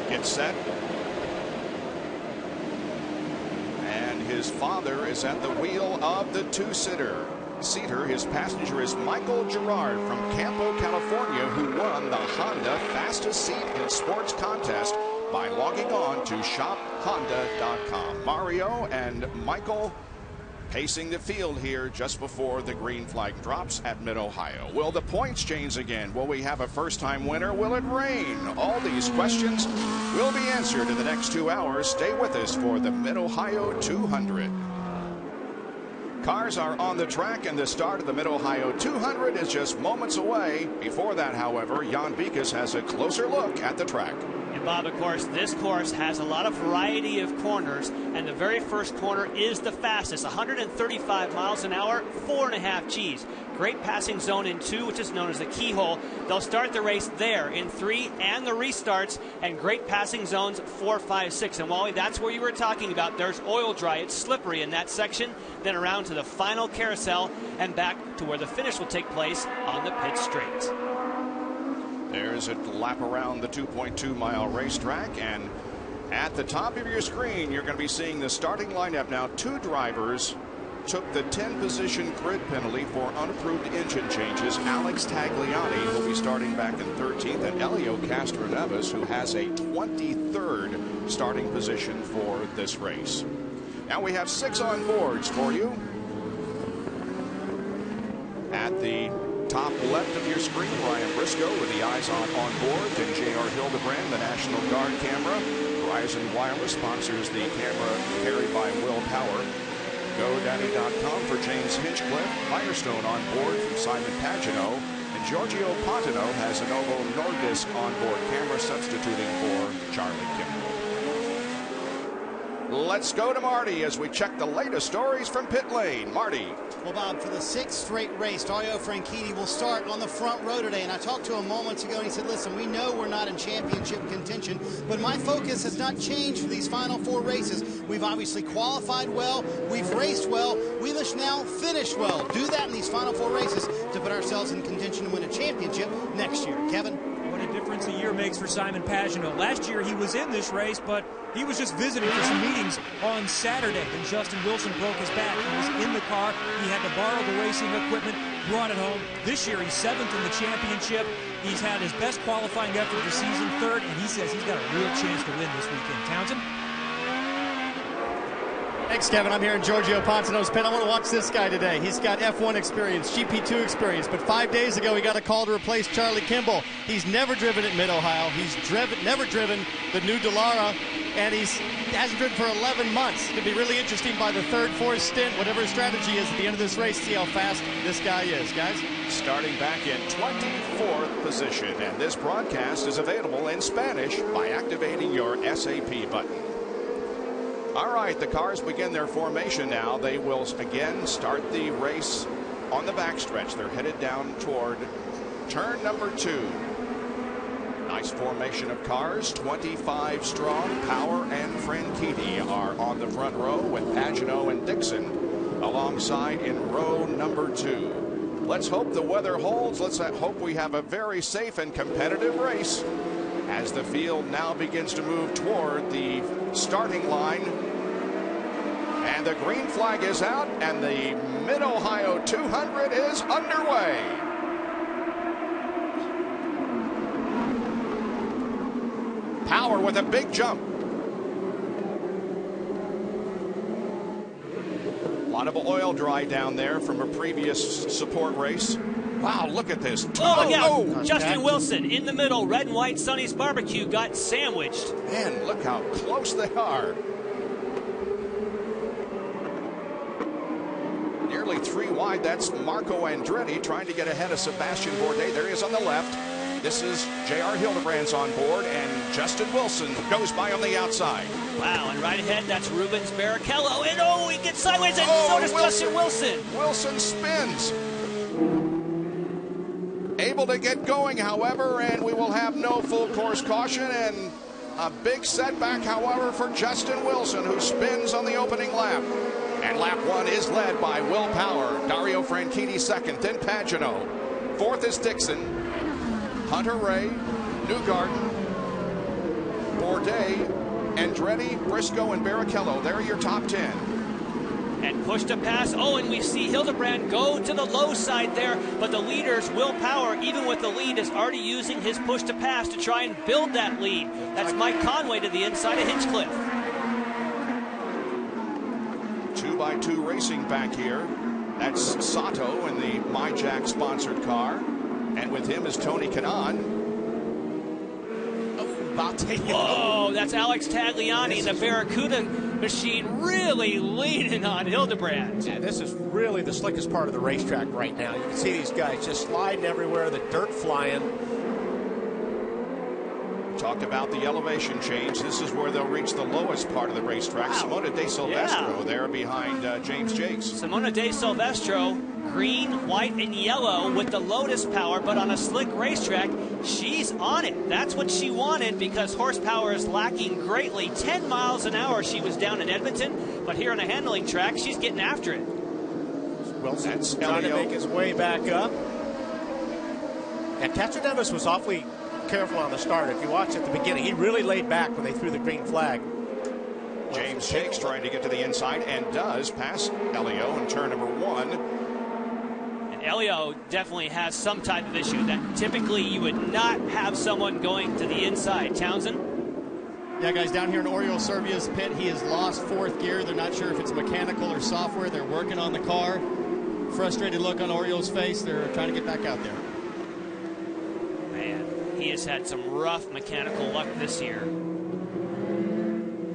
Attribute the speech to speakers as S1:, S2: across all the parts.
S1: gets set. And his father is at the wheel of the two-seater. His passenger is Michael Gerard from Campo, California, who won the Honda Fastest Seat in Sports contest by logging on to shophonda.com. Mario and Michael pacing the field here just before the green flag drops at Mid-Ohio. Will the points change again? Will we have a first-time winner? Will it rain? All these questions will be answered in the next 2 hours. Stay with us for the Mid-Ohio 200. Cars are on the track, and the start of the Mid-Ohio 200 is just moments away. Before that, however, Jan Beekes has a closer look at the track.
S2: And Bob, of course, this course has a lot of variety of corners, and the very first corner is the fastest, 135 miles an hour, 4.5 Gs. Great passing zone in 2, which is known as the keyhole. They'll start the race there in 3 and the restarts, and great passing zones 4, 5, 6. And Wally, that's where you were talking about. There's oil dry. It's slippery in that section, then around to the final carousel and back to where the finish will take place on the pit straight.
S1: There's a lap around the 2.2-mile racetrack, and at the top of your screen, you're going to be seeing the starting lineup now. 2 drivers took the 10-position grid penalty for unapproved engine changes. Alex Tagliani will be starting back in 13th, and Elio Castroneves, who has a 23rd starting position for this race. Now we have 6 on boards for you. At the top left of your screen, Ryan Briscoe with the IZOD on board, then J.R. Hildebrand, the National Guard camera. Verizon Wireless sponsors the camera carried by Will Power. GoDaddy.com for James Hinchcliffe. Firestone on board from Simon Pagino. And Giorgio Pontino has a Novo Nordisk onboard camera substituting for Charlie Kimball. Let's go to Marty as we check the latest stories from pit lane. Marty.
S3: Well, Bob, for the 6th straight race, Dario Franchitti will start on the front row today. And I talked to him moments ago, and he said, listen, we know we're not in championship contention, but my focus has not changed for these final 4 races. We've obviously qualified well. We've raced well. We must now finish well. Do that in these final 4 races to put ourselves in contention to win a championship next year. Kevin?
S4: What a difference a year makes for Simon Pagino. Last year he was in this race, but he was just visiting for some meetings on Saturday. And Justin Wilson broke his back. He was in the car. He had to borrow the racing equipment, brought it home. This year he's 7th in the championship. He's had his best qualifying effort of the season, 3rd, and he says he's got a real chance to win this weekend. Townsend?
S5: Thanks, Kevin. I'm here in Giorgio Pontino's pit. I want to watch this guy today. He's got F1 experience, GP2 experience, but 5 days ago he got a call to replace Charlie Kimball. He's never driven at Mid-Ohio. He's never driven the new Dallara, and he hasn't driven for 11 months. It's going to be really interesting by the 3rd, 4th stint, whatever his strategy is at the end of this race, see how fast this guy is, guys.
S1: Starting back in 24th position, and this broadcast is available in Spanish by activating your SAP button. All right, the cars begin their formation now. They will again start the race on the backstretch. They're headed down toward turn number 2. Nice formation of cars, 25 strong. Power and Franchitti are on the front row with Pagino and Dixon alongside in row number 2. Let's hope the weather holds. Let's hope we have a very safe and competitive race as the field now begins to move toward the starting line. And the green flag is out, and the Mid-Ohio 200 is underway. Power with a big jump. A lot of oil dry down there from a previous support race. Wow, look at this.
S2: Oh, yeah. Justin Wilson in the middle. Red and white Sonny's Barbecue got sandwiched.
S1: Man, look how close they are. Nearly 3 wide. That's Marco Andretti trying to get ahead of Sebastian Bourdais. There he is on the left. This is J.R. Hildebrand's on board, and Justin Wilson goes by on the outside.
S2: Wow, and right ahead, that's Rubens Barrichello. And he gets sideways, and so does Justin Wilson.
S1: Wilson spins. Able to get going, however, and we will have no full course caution, and a big setback, however, for Justin Wilson, who spins on the opening lap. And lap 1 is led by Will Power. Dario Franchitti 2nd, then Pagino. 4th is Dixon. Hunter Ray, Newgarden, Bourdais, Andretti, Briscoe, and Barrichello. They're your top 10.
S2: And push to pass. Oh, and we see Hildebrand go to the low side there, but the leaders, Will Power, even with the lead, is already using his push to pass to try and build that lead. That's Mike Conway to the inside of Hinchcliffe.
S1: 2x2 racing back here. That's Sato in the MyJack sponsored car. And with him is Tony Kanaan.
S2: Oh, that's Alex Tagliani, the Barracuda machine, really leaning on Hildebrand.
S6: Yeah, this is really the slickest part of the racetrack right now. You can see these guys just sliding everywhere, the dirt flying.
S1: Talked about the elevation change. This is where they'll reach the lowest part of the racetrack. Wow. Simona De Silvestro there behind James Jakes.
S2: Simona De Silvestro, green, white, and yellow with the Lotus power, but on a slick racetrack, she's on it. That's what she wanted because horsepower is lacking greatly. 10 miles an hour she was down in Edmonton, but here on a handling track, she's getting after it.
S6: Wilson's trying to make his way back up. And Castroneves was awfully careful on the start. If you watch at the beginning, he really laid back when they threw the green flag.
S1: James Jakes trying to get to the inside and does pass Elio in turn number 1.
S2: And Elio definitely has some type of issue that typically you would not have someone going to the inside. Townsend?
S5: Yeah, guys, down here in Oriol Servia's pit, he has lost 4th gear. They're not sure if it's mechanical or software. They're working on the car. Frustrated look on Oriol's face. They're trying to get back out there.
S2: Man, he has had some rough mechanical luck this year.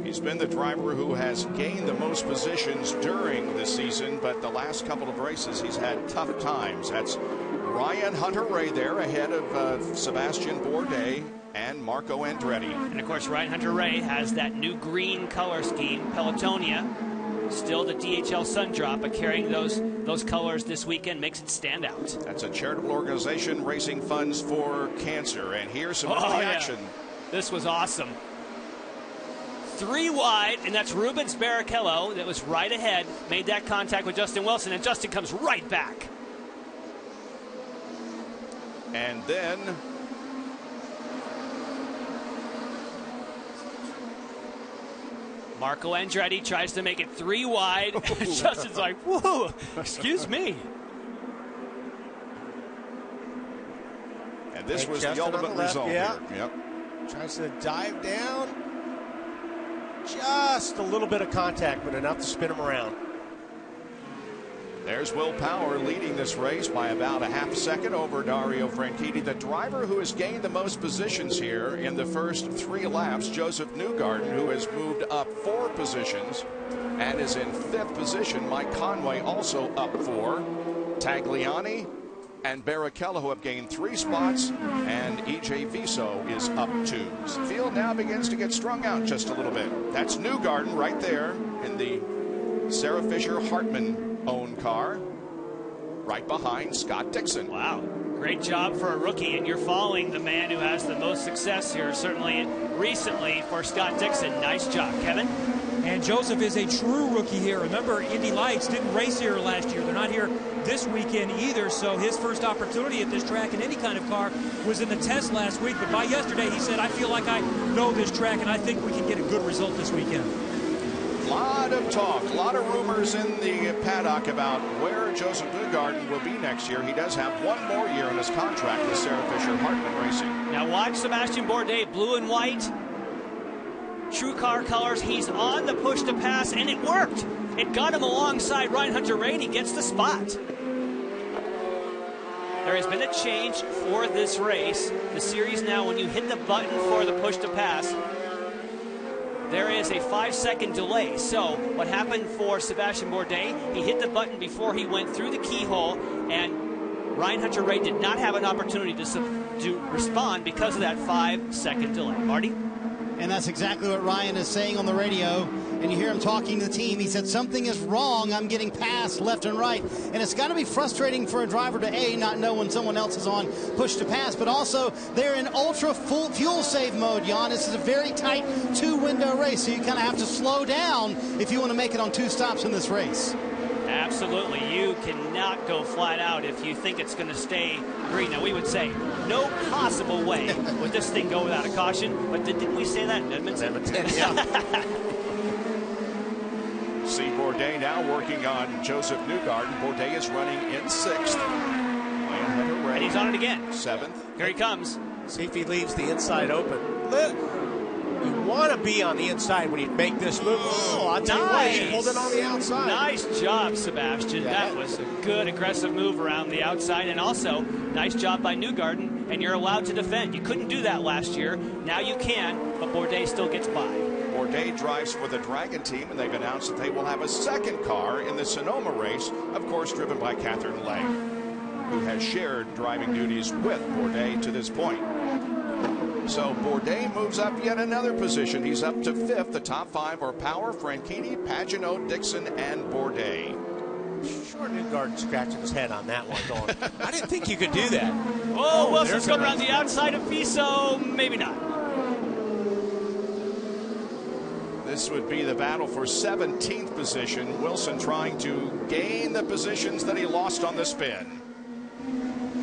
S1: He's been the driver who has gained the most positions during the season, but the last couple of races he's had tough times. That's Ryan Hunter-Reay there ahead of Sebastian Bourdais and Marco Andretti.
S2: And of course, Ryan Hunter-Reay has that new green color scheme, Pelotonia. Still the DHL Sun Drop, but carrying those colors this weekend makes it stand out.
S1: That's a charitable organization raising funds for cancer. And here's some of the action.
S2: This was awesome. 3 wide, and that's Rubens Barrichello that was right ahead, made that contact with Justin Wilson, and Justin comes right back.
S1: And then
S2: Marco Andretti tries to make it 3 wide. Justin's like, whoa, excuse me.
S1: And this was the ultimate result here. Yep.
S6: Tries to dive down. Just a little bit of contact, but enough to spin him around.
S1: There's Will Power leading this race by about a half second over Dario Franchitti. The driver who has gained the most positions here in the first 3 laps, Joseph Newgarden, who has moved up 4 positions and is in 5th position. Mike Conway also up 4. Tagliani and Barrichello, who have gained 3 spots, and E.J. Viso is up 2. The field now begins to get strung out just a little bit. That's Newgarden right there in the Sarah Fisher Hartman owned car, right behind Scott Dixon.
S2: Wow, great job for a rookie, and you're following the man who has the most success here, certainly recently, for Scott Dixon. Nice job, Kevin.
S4: And Joseph is a true rookie here. Remember, Indy Lights didn't race here last year. They're not here this weekend either, so his first opportunity at this track in any kind of car was in the test last week. But by yesterday, he said, I feel like I know this track, and I think we can get a good result this weekend.
S1: A lot of talk, a lot of rumors in the paddock about where Joseph Newgarden will be next year. He does have 1 more year in his contract with Sarah Fisher Hartman Racing.
S2: Now watch Sebastian Bourdais, blue and white. True car colors. He's on the push to pass, and it worked. It got him alongside Ryan Hunter-Reay, and he gets the spot. There has been a change for this race. The series now, when you hit the button for the push to pass, there is a 5-second delay. So what happened for Sebastian Bourdais, he hit the button before he went through the keyhole, and Ryan Hunter-Reay did not have an opportunity to respond because of that 5-second delay. Marty?
S3: And that's exactly what Ryan is saying on the radio. And you hear him talking to the team. He said, something is wrong. I'm getting passed left and right. And it's got to be frustrating for a driver to, A, not know when someone else is on push to pass, but also they're in ultra full fuel save mode, Jan. This is a very tight 2-window race, so you kind of have to slow down if you want to make it on 2 stops in this race.
S2: Absolutely. You cannot go flat out if you think it's going to stay green. Now, we would say no possible way would this thing go without a caution, but didn't we say that in Edmonton?
S6: Yeah.
S1: See Bourdais now working on Joseph Newgarden. Bourdais is running in 6th.
S2: And he's on it again.
S1: 7th.
S2: Here he comes.
S6: See if he leaves the inside open. You want to be on the inside when you make this move. Oh, I'll tell you what, he pulled it on the outside.
S2: Nice job, Sebastian.
S6: Yeah.
S2: That was a good, aggressive move around the outside. And also, nice job by Newgarden. And you're allowed to defend. You couldn't do that last year. Now you can, but Bourdais still gets by.
S1: Bourdais drives for the Dragon team, and they've announced that they will have a second car in the Sonoma race, of course, driven by Catherine Legg, who has shared driving duties with Bourdais to this point. So Bourdais moves up yet another position. He's up to 5th. The top 5 are Power, Franchitti, Pagenaud, Dixon, and Bourdais.
S6: Sure, Newgarden scratching his head on that one going, I didn't think you could do that.
S2: Oh, Wilson's going around the outside of Fiso. Maybe not.
S1: This would be the battle for 17th position. Wilson trying to gain the positions that he lost on the spin.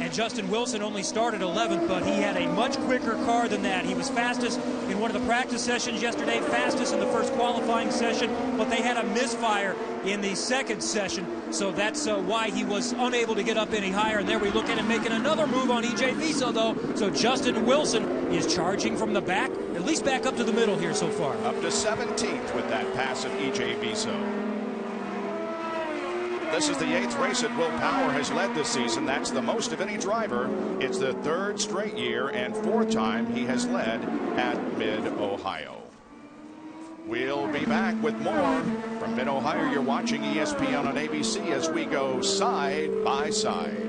S4: And Justin Wilson only started 11th, but he had a much quicker car than that. He was fastest in one of the practice sessions yesterday, fastest in the first qualifying session, but they had a misfire in the second session, so that's why he was unable to get up any higher. And there we look at him making another move on E.J. Viso, though. So Justin Wilson is charging from the back, at least back up to the middle here so far.
S1: Up to 17th with that pass of E.J. Viso. This is the 8th race that Will Power has led this season. That's the most of any driver. It's the 3rd straight year and 4th time he has led at Mid-Ohio. We'll be back with more from Mid-Ohio. You're watching ESPN on ABC as we go side by side.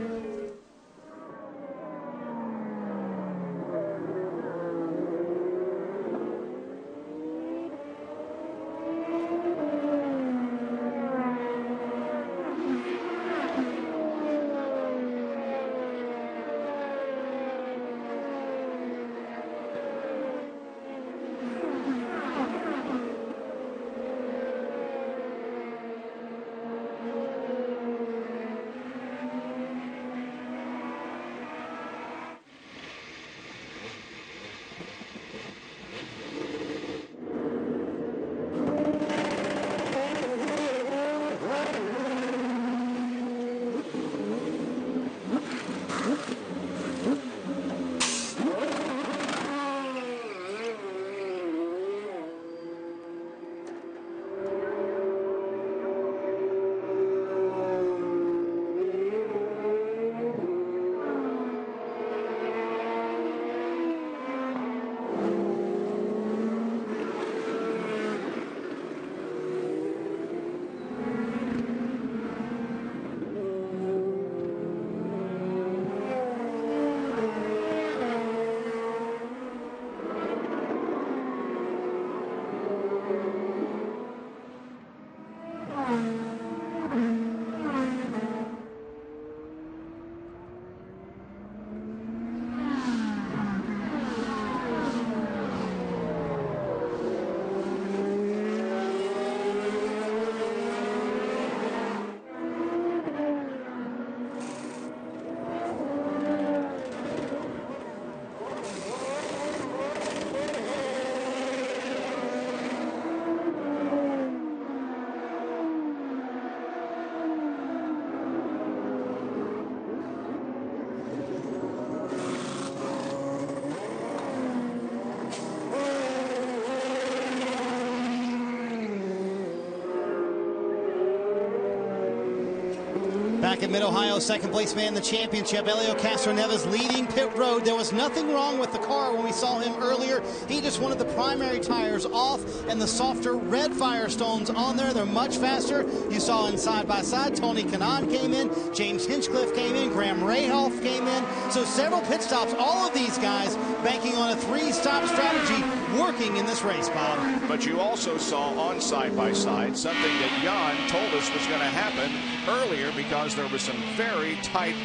S3: Back at Mid-Ohio, second place man in the championship, Helio Castroneves leading pit road. There was nothing wrong with the car when we saw him earlier. He just wanted the primary tires off and the softer red Firestones on there. They're much faster. You saw in side-by-side, Tony Kanaan came in, James Hinchcliffe came in, Graham Rahal came in. So several pit stops, all of these guys banking on a 3-stop strategy working in this race, Bob.
S1: But you also saw on side-by-side something that Jan told us was going to happen earlier because there was some very tight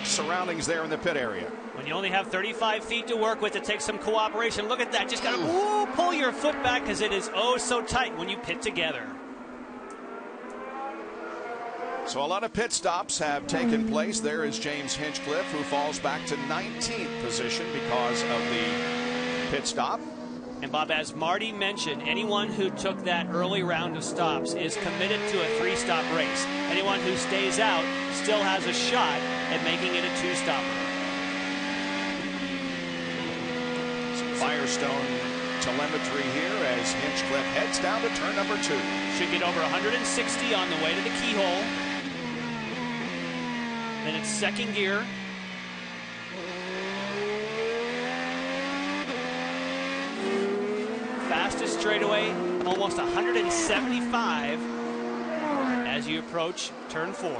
S1: surroundings there in the pit area.
S2: When you only have 35 feet to work with, it takes some cooperation. Look at that. Just got to pull your foot back because it is oh so tight when you pit together.
S1: So a lot of pit stops have taken place. There is James Hinchcliffe, who falls back to 19th position because of the pit stop.
S2: And Bob, as Marty mentioned, anyone who took that early round of stops is committed to a 3-stop race. Anyone who stays out still has a shot at making it a 2-stopper.
S1: Some Firestone telemetry here as Hinchcliffe heads down to turn number 2.
S2: Should get over 160 on the way to the keyhole. Then it's second gear. Fastest straightaway, almost 175 as you approach turn 4.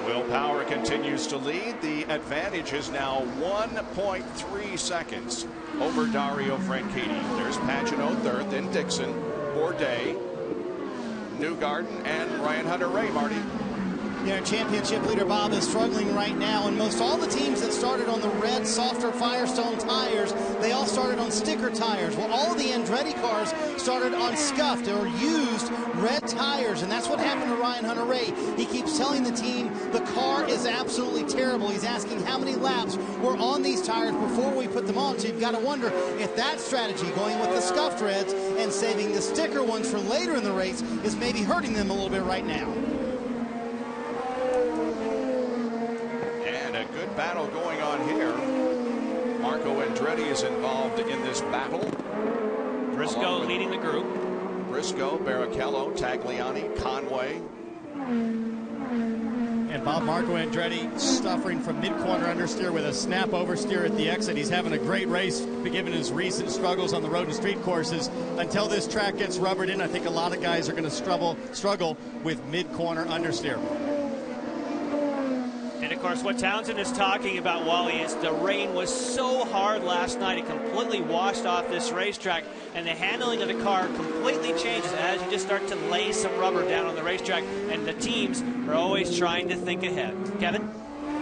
S1: Will Power continues to lead. The advantage is now 1.3 seconds over Dario Franchitti. There's Pagenaud third, then Dixon, Bourdais, Newgarden, and Ryan Hunter-Reay, Marty.
S3: Yeah, championship leader Bob is struggling right now, and most all the teams that started on the red, softer Firestone tires, they all started on sticker tires. Well, all of the Andretti cars started on scuffed or used red tires, and that's what happened to Ryan Hunter-Reay. He keeps telling the team the car is absolutely terrible. He's asking how many laps were on these tires before we put them on, so you've got to wonder if that strategy, going with the scuffed reds and saving the sticker ones for later in the race, is maybe hurting them a little bit right now.
S1: Battle going on here. Marco Andretti is involved in this battle.
S2: Briscoe leading the group.
S1: Briscoe, Barrichello, Tagliani, Conway.
S5: And Bob, Marco Andretti suffering from mid-corner understeer with a snap oversteer at the exit. He's having a great race, given his recent struggles on the road and street courses. Until this track gets rubbered in, I think a lot of guys are going to struggle with mid-corner understeer.
S2: And of course, what Townsend is talking about, Wally, is the rain was so hard last night, it completely washed off this racetrack, and the handling of the car completely changes as you just start to lay some rubber down on the racetrack, and the teams are always trying to think ahead. Kevin?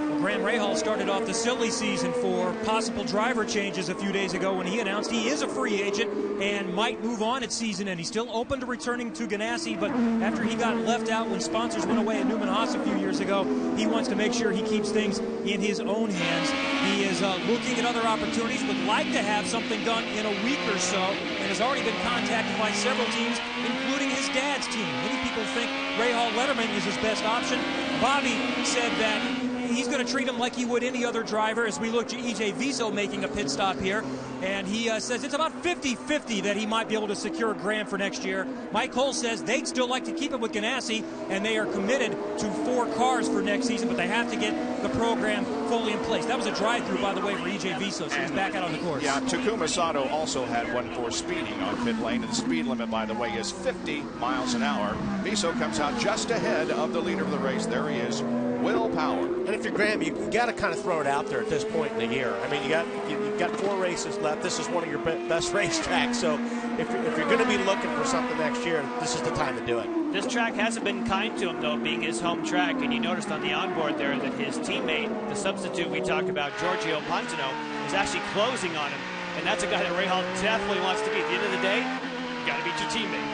S4: Well, Graham Rahal started off the silly season for possible driver changes a few days ago when he announced he is a free agent and might move on at season end. He's still open to returning to Ganassi, but after he got left out when sponsors went away at Newman Haas a few years ago, he wants to make sure he keeps things in his own hands. He is looking at other opportunities, would like to have something done in a week or so, and has already been contacted by several teams, including his dad's team. Many people think Rahal Letterman is his best option. Bobby said that he's going to treat him like he would any other driver as we look to E.J. Viso making a pit stop here. And he says it's about 50-50 that he might be able to secure Graham for next year. Mike Cole says they'd still like to keep him with Ganassi, and they are committed to 4 cars for next season, but they have to get the program fully in place. That was a drive-through, by the way, for E.J. Viso, so he's back out on the course.
S1: Yeah, Takuma Sato also had one for speeding on pit lane, and the speed limit, by the way, is 50 miles an hour. Viso comes out just ahead of the leader of the race. There he is, Will Power.
S6: And if you're Graham, you got to kind of throw it out there at this point in the year. I mean, you've got 4 races left. This is one of your best racetracks. So if you're going to be looking for something next year, this is the time to do it.
S2: This track hasn't been kind to him, though, being his home track. And you noticed on the onboard there that his teammate, the substitute we talked about, Giorgio Pantano, is actually closing on him. And that's a guy that Rahal definitely wants to beat. At the end of the day, you got to beat your teammate.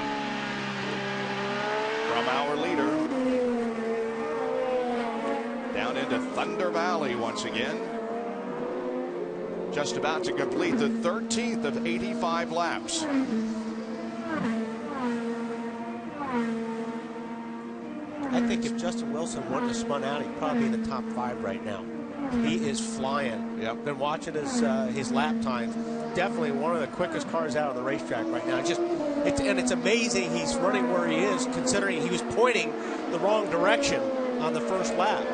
S1: From our leader down into Thunder Valley once again. Just about to complete the 13th of 85 laps.
S6: I think if Justin Wilson wouldn't have spun out, he'd probably be in the top 5 right now. He is flying.
S1: Yep.
S6: Been watching his lap times. Definitely one of the quickest cars out of the racetrack right now. It's amazing he's running where he is, considering he was pointing the wrong direction on the first lap.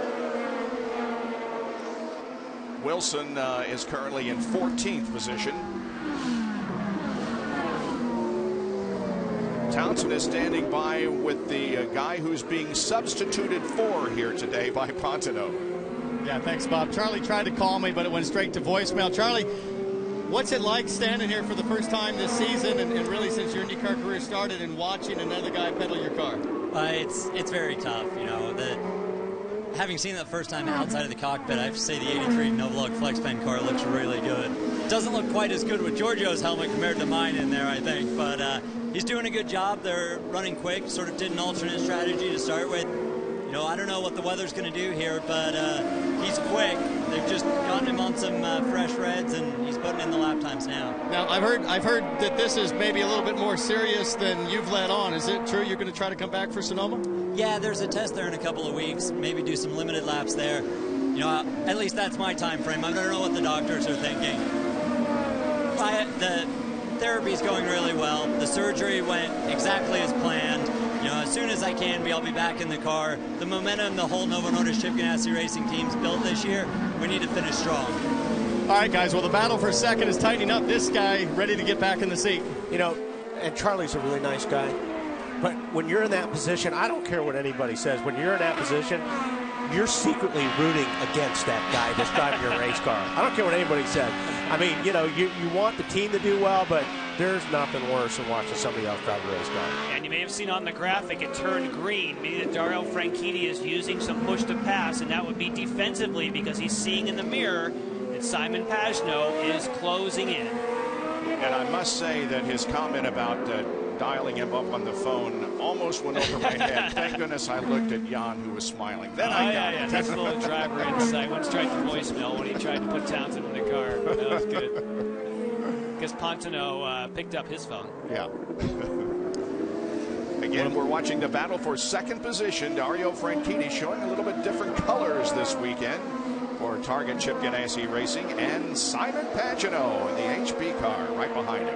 S1: Wilson is currently in 14th position. Townsend is standing by with the guy who's being substituted for here today by Pantano.
S5: Yeah, thanks, Bob. Charlie tried to call me, but it went straight to voicemail. Charlie, what's it like standing here for the first time this season and really since your IndyCar career started and watching another guy pedal your car?
S7: It's very tough, you know. Having seen that first time outside of the cockpit, I have to say the 83 no-log flex pen car looks really good. doesn't look quite as good with Giorgio's helmet compared to mine in there, I think. But he's doing a good job. They're running quick. Sort of did an alternate strategy to start with. You know, I don't know what the weather's going to do here, but he's quick. They've just gotten him on some fresh reds, and he's putting in the lap times now.
S5: Now, I've heard that this is maybe a little bit more serious than you've let on. Is it true you're going to try to come back for Sonoma?
S7: Yeah, there's a test there in a couple of weeks. Maybe do some limited laps there. You know, at least that's my time frame. I don't know what the doctors are thinking. The therapy's going really well. The surgery went exactly as planned. You know, as soon as I can be, I'll be back in the car. The momentum the whole Novo Nordisk Chip Ganassi Racing team's built this year, we need to finish strong.
S5: All right, guys, well, the battle for second is tightening up. This guy ready to get back in the seat.
S6: You know, and Charlie's a really nice guy. But when you're in that position, I don't care what anybody says. When you're in that position, you're secretly rooting against that guy that's driving your race car. I don't care what anybody says. I mean, you know, you want the team to do well, but there's nothing worse than watching somebody else drive a race car.
S2: And you may have seen on the graphic it turned green, meaning that Dario Franchitti is using some push to pass, and that would be defensively because he's seeing in the mirror that Simon Pagenaud is closing in.
S1: And I must say that his comment about dialing him up on the phone almost went over my head. Thank goodness I looked at Jan, who was smiling. Then I got it.
S2: That's a little driver insight. Went straight to voicemail when he tried to put Townsend in the car. That was good. Because Pontano picked up his phone.
S1: Yeah. Again, we're watching the battle for second position. Dario Franchitti showing a little bit different colors this weekend for Target Chip Ganassi Racing, and Simon Pagenaud in the HP car right behind him.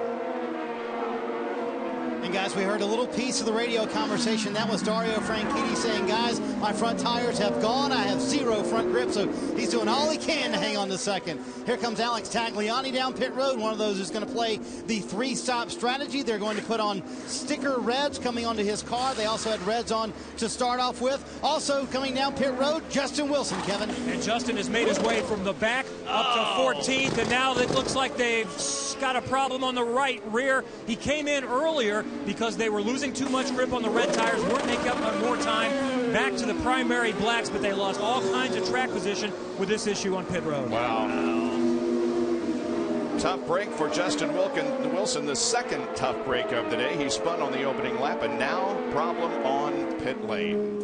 S3: And guys, we heard a little piece of the radio conversation. That was Dario Franchitti saying, guys, my front tires have gone. I have zero front grip. So he's doing all he can to hang on to second. Here comes Alex Tagliani down pit road. One of those who's going to play the three-stop strategy. They're going to put on sticker reds coming onto his car. They also had reds on to start off with. Also coming down pit road, Justin Wilson, Kevin.
S4: And Justin has made his way from the back up to 14th, and now it looks like they've got a problem on the right rear. He came in earlier because they were losing too much grip on the red tires, weren't making up on more time back to the primary blacks, but they lost all kinds of track position with this issue on pit road.
S1: Wow. Tough break for Justin Wilson, the second tough break of the day. He spun on the opening lap, and now problem on pit lane.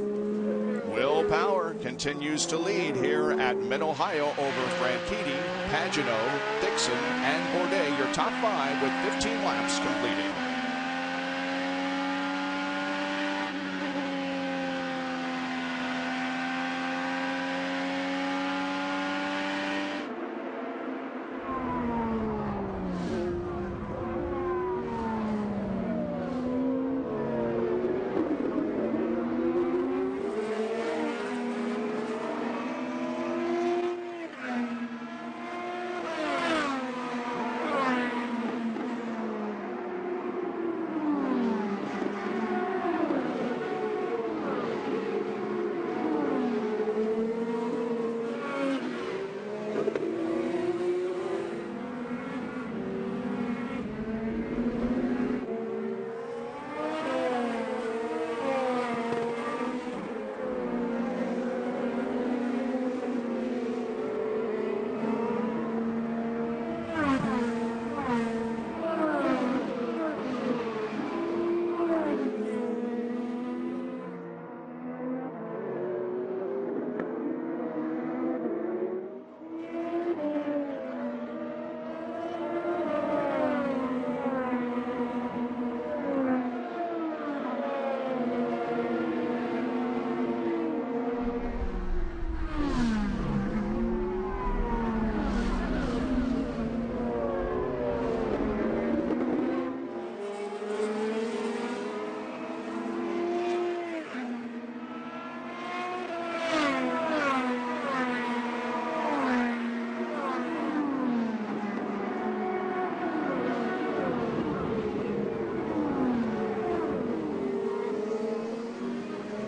S1: Will Power continues to lead here at Mid-Ohio over Franchitti, Pagenaud, Dixon, and Bourdais. Your top five with 15 laps completed.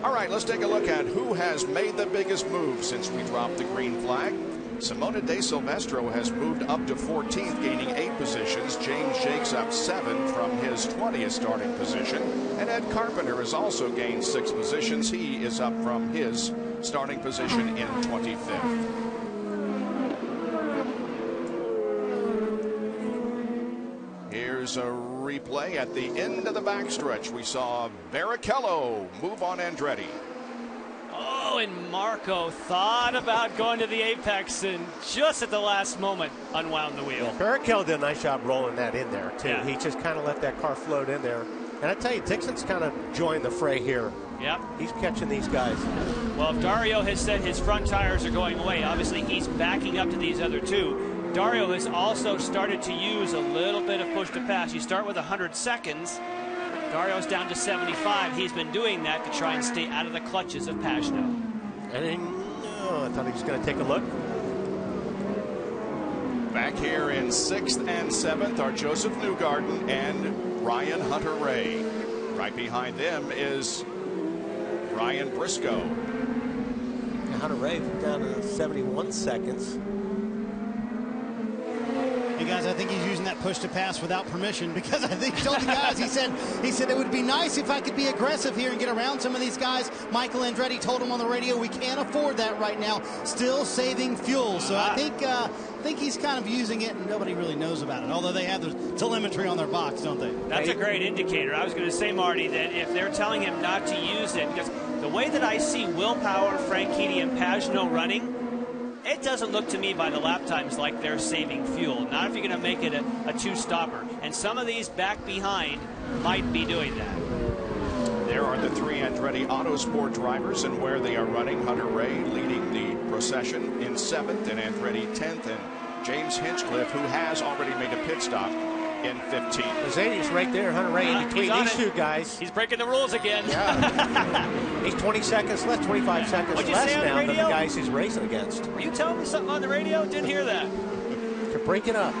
S1: All right, let's take a look at who has made the biggest move since we dropped the green flag. Simona De Silvestro has moved up to 14th, gaining 8 positions. James Jakes up 7 from his 20th starting position. And Ed Carpenter has also gained 6 positions. He is up from his starting position in 25th. here's a replay. At the end of the backstretch, we saw Barrichello move on Andretti.
S2: Oh, and Marco thought about going to the apex and just at the last moment unwound the wheel.
S6: Yeah, Barrichello did a nice job rolling that in there, too.
S2: Yeah.
S6: He just kind of let that car float in there. And I tell you, Dixon's kind of joined the fray here.
S2: Yep.
S6: He's catching these guys.
S2: Well, if Dario has said his front tires are going away, obviously he's backing up to these other two. Dario has also started to use a little bit of push to pass. You start with 100 seconds. Dario's down to 75. He's been doing that to try and stay out of the clutches of Pagano.
S6: And then, I thought he was going to take a look.
S1: Back here in 6th and 7th are Joseph Newgarden and Ryan Hunter-Reay. Right behind them is Ryan Briscoe.
S6: Hunter-Reay down to 71 seconds.
S3: Hey guys, I think he's using that push to pass without permission, because I think he told the guys, he said it would be nice if I could be aggressive here and get around some of these guys. Michael Andretti told him on the radio, we can't afford that right now, still saving fuel. So I think he's kind of using it and nobody really knows about it, although they have the telemetry on their box, don't they?
S2: That's a great indicator. I was going to say, Marty, that if they're telling him not to use it, because the way that I see Will Power, Franchitti, and Pagano running, it doesn't look to me by the lap times like they're saving fuel. Not if you're going to make it a two-stopper. And some of these back behind might be doing that.
S1: There are the three Andretti Autosport drivers, and where they are running, Hunter-Reay leading the procession in 7th, and Andretti 10th, and James Hinchcliffe, who has already made a pit stop, in 15th.
S6: Zadie's right there, Hunter-Reay, in between these two guys.
S2: He's breaking the rules again.
S6: Yeah. He's 20 seconds less, 25 seconds less now than the guys he's racing against.
S2: Were you telling me something on the radio? Didn't hear that.
S6: To break it up.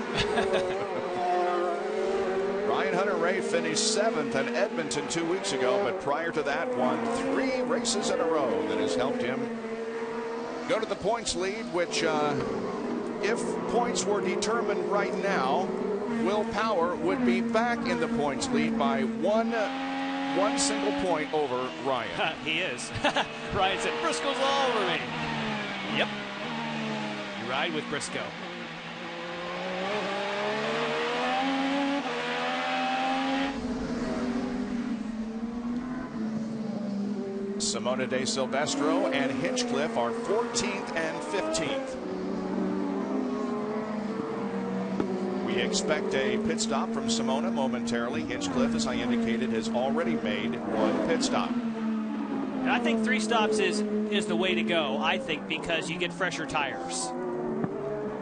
S1: Ryan Hunter-Reay finished 7th in Edmonton 2 weeks ago, but prior to that won 3 races in a row. That has helped him go to the points lead, which if points were determined right now, Will Power would be back in the points lead by one single point over Ryan.
S2: He is. Ryan said, Briscoe's all over me. Yep. You ride with Briscoe.
S1: Simona De Silvestro and Hinchcliffe are 14th and 15th. We expect a pit stop from Simona momentarily. Hinchcliffe, as I indicated, has already made 1 pit stop.
S2: And I think 3 stops is the way to go, I think, because you get fresher tires.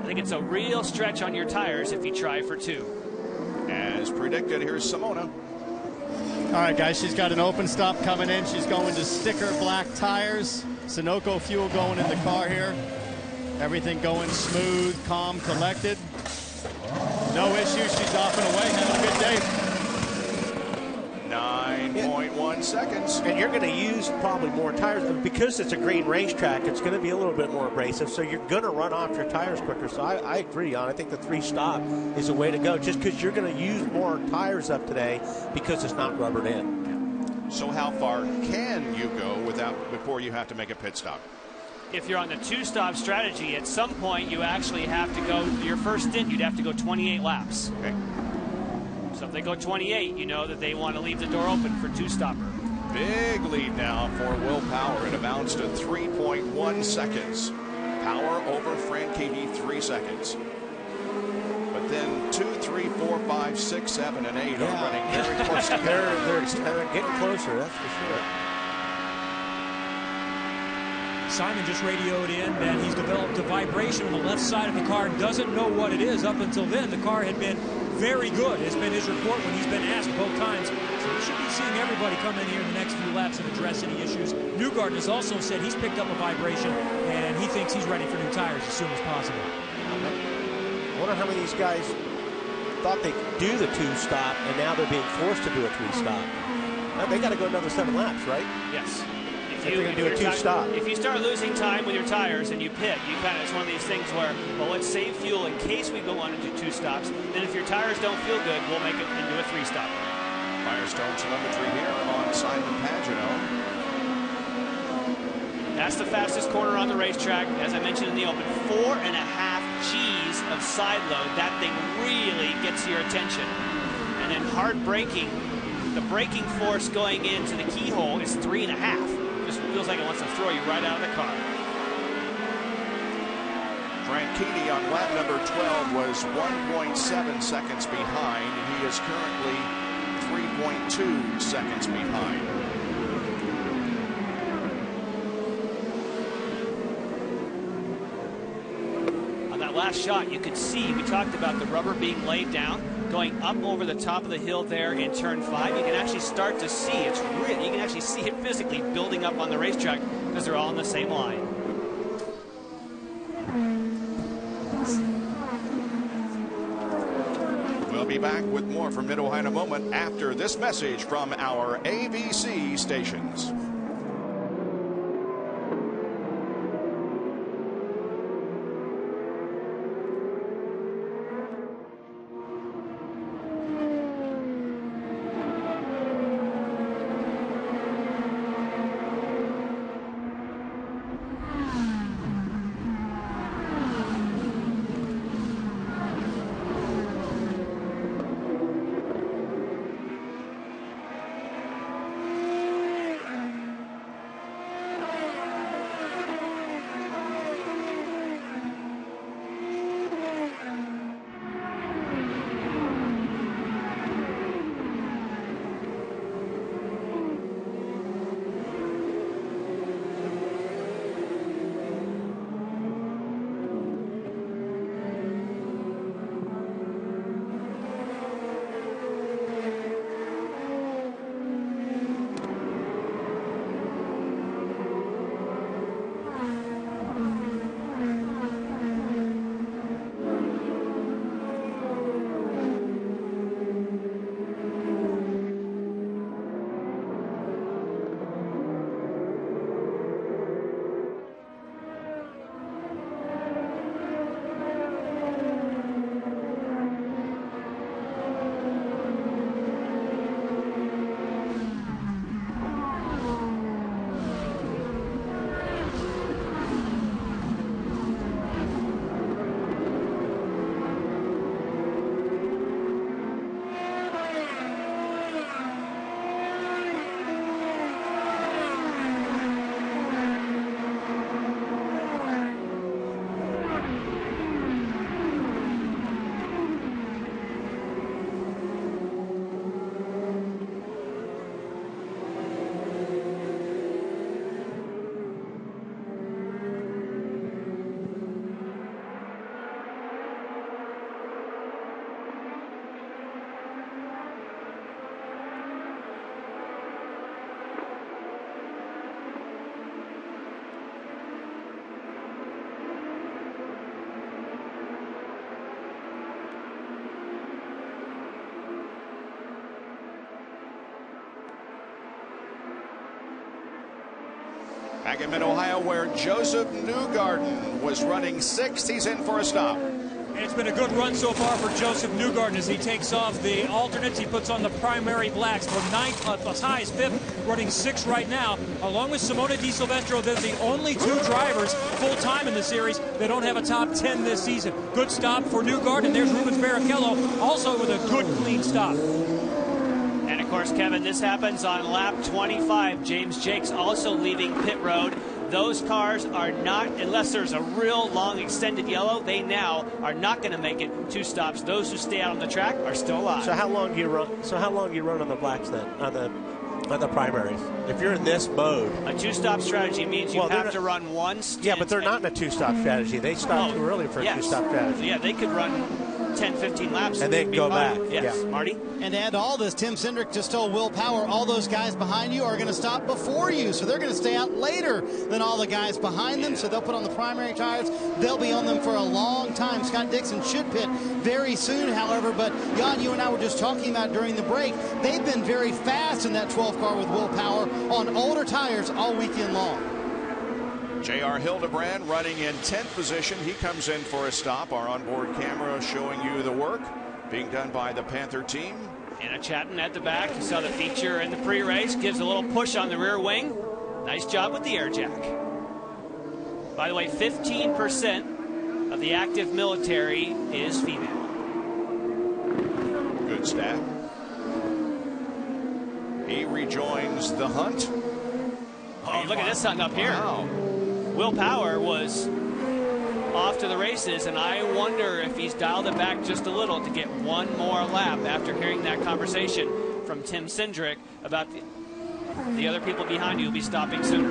S2: I think it's a real stretch on your tires if you try for 2.
S1: As predicted, here's Simona.
S5: All right, guys, she's got an open stop coming in. She's going to sticker black tires. Sunoco fuel going in the car here. Everything going smooth, calm, collected. No issues. She's off and away. Having a good day.
S1: 9.1 seconds.
S6: And you're going to use probably more tires. Because it's a green racetrack, it's going to be a little bit more abrasive, so you're going to run off your tires quicker. So I agree on. I think the 3 stop is the way to go, just because you're going to use more tires up today because it's not rubbered in.
S1: So how far can you go before you have to make a pit stop?
S2: If you're on the 2-stop strategy, at some point you actually have to go, your first stint, you'd have to go 28 laps.
S1: Okay.
S2: So if they go 28, you know that they want to leave the door open for 2-stopper.
S1: Big lead now for Will Power. It amounts to 3.1 seconds. Power over Franchitti, 3 seconds. But then 2, 3, 4, 5, 6, 7, and 8 are running very close together.
S6: They're getting closer, that's for sure.
S4: Simon just radioed in that he's developed a vibration on the left side of the car and doesn't know what it is. Up until then, the car had been very good. Has been his report when he's been asked both times. So we should be seeing everybody come in here in the next few laps and address any issues. Newgarden has also said he's picked up a vibration and he thinks he's ready for new tires as soon as possible.
S6: I wonder how many of these guys thought they could do the 2-stop and now they're being forced to do a 3-stop. Now they got to go another 7 laps, right?
S2: Yes.
S6: If you're going to do a 2-stop.
S2: If you start losing time with your tires and you pit, it's one of these things where, well, let's save fuel in case we go on and do 2 stops. Then if your tires don't feel good, we'll make it into a 3-stop.
S1: Firestone telemetry here on Simon Pagano.
S2: That's the fastest corner on the racetrack. As I mentioned in the open, 4.5 G's of side load. That thing really gets your attention. And then hard braking, the braking force going into the keyhole is 3.5. Just feels like it wants to throw you right out of the car.
S1: Franchitti on lap number 12 was 1.7 seconds behind, and he is currently 3.2 seconds behind.
S2: On that last shot, you could see, we talked about the rubber being laid down, going up over the top of the hill there in turn 5. You can actually start to see, it's real, you can actually see it physically building up on the racetrack because they're all on the same line.
S1: We'll be back with more from Mid-Ohio in a moment after this message from our ABC stations. Back in Mid-Ohio, where Joseph Newgarden was running 6th. He's in for a stop.
S4: And it's been a good run so far for Joseph Newgarden as he takes off the alternates. He puts on the primary blacks from 9th as high as 5th, running 6th right now. Along with Simona Di Silvestro, they're the only 2 drivers full-time in the series that don't have a top 10 this season. Good stop for Newgarden. There's Rubens Barrichello also with a good, clean stop.
S2: And of course, Kevin, this happens on lap 25. James Jakes also leaving pit road. Those cars are not, unless there's a real long extended yellow, they now are not going to make it 2 stops. Those who stay out on the track are still alive.
S6: So how long do you run? So how long do you run on the blacks then? On the primaries? If you're in this mode,
S2: a 2-stop strategy means you have to run one stint.
S6: Yeah, but they're not in a 2-stop strategy. They stopped too early for a 2-stop strategy.
S2: Yeah, they could run 10, 15 laps
S6: and then go back.
S2: Yes, yeah. Marty?
S3: And to add to all this, Tim Cindric just told Will Power all those guys behind you are going to stop before you, so they're going to stay out later than all the guys behind them, so they'll put on the primary tires. They'll be on them for a long time. Scott Dixon should pit very soon, however, but Jan, you and I were just talking about during the break, they've been very fast in that 12 car with Will Power on older tires all weekend long.
S1: J.R. Hildebrand running in 10th position. He comes in for a stop. Our onboard camera showing you the work being done by the Panther team.
S2: Anna Chatton at the back. You saw the feature in the pre-race. Gives a little push on the rear wing. Nice job with the air jack. By the way, 15% of the active military is female.
S1: Good stat. He rejoins the hunt.
S2: Oh, look at this hunt up here.
S1: Wow.
S2: Will Power was off to the races, and I wonder if he's dialed it back just a little to get one more lap after hearing that conversation from Tim Cindric about the other people behind you will be stopping sooner.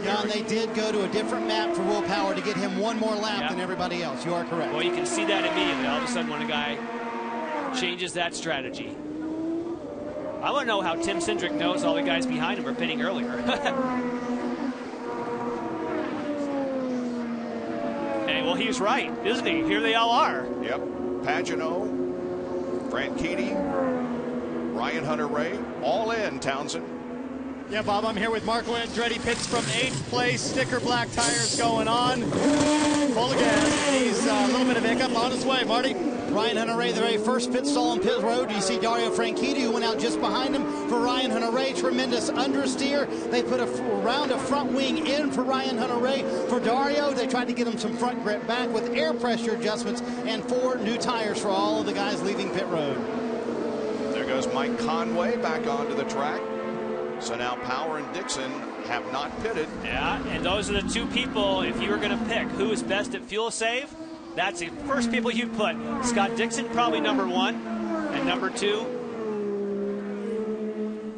S3: Yeah, and they did go to a different map for Will Power to get him one more lap than everybody else. You are correct.
S2: Well, you can see that immediately. All of a sudden when a guy changes that strategy. I want to know how Tim Cindric knows all the guys behind him are pitting earlier. Hey, well, he's right, isn't he? Here they all are.
S1: Yep. Pagano, Franchitti, Ryan Hunter-Reay, all in, Townsend.
S5: Yeah, Bob, I'm here with Marco Andretti. Pits from 8th place. Sticker black tires going on. Full of gas. He's a little bit of hiccup on his way. Marty?
S3: Ryan Hunter-Reay, the very first pit stall on pit road. You see Dario Franchitti, who went out just behind him for Ryan Hunter-Reay. Tremendous understeer. They put a round of front wing in for Ryan Hunter-Reay. For Dario, they tried to get him some front grip back with air pressure adjustments and 4 new tires for all of the guys leaving pit road.
S1: There goes Mike Conway back onto the track. So now Power and Dixon have not pitted.
S2: Yeah, and those are the two people, if you were going to pick who is best at fuel save, that's the first people you put. Scott Dixon, probably number 1, and number 2.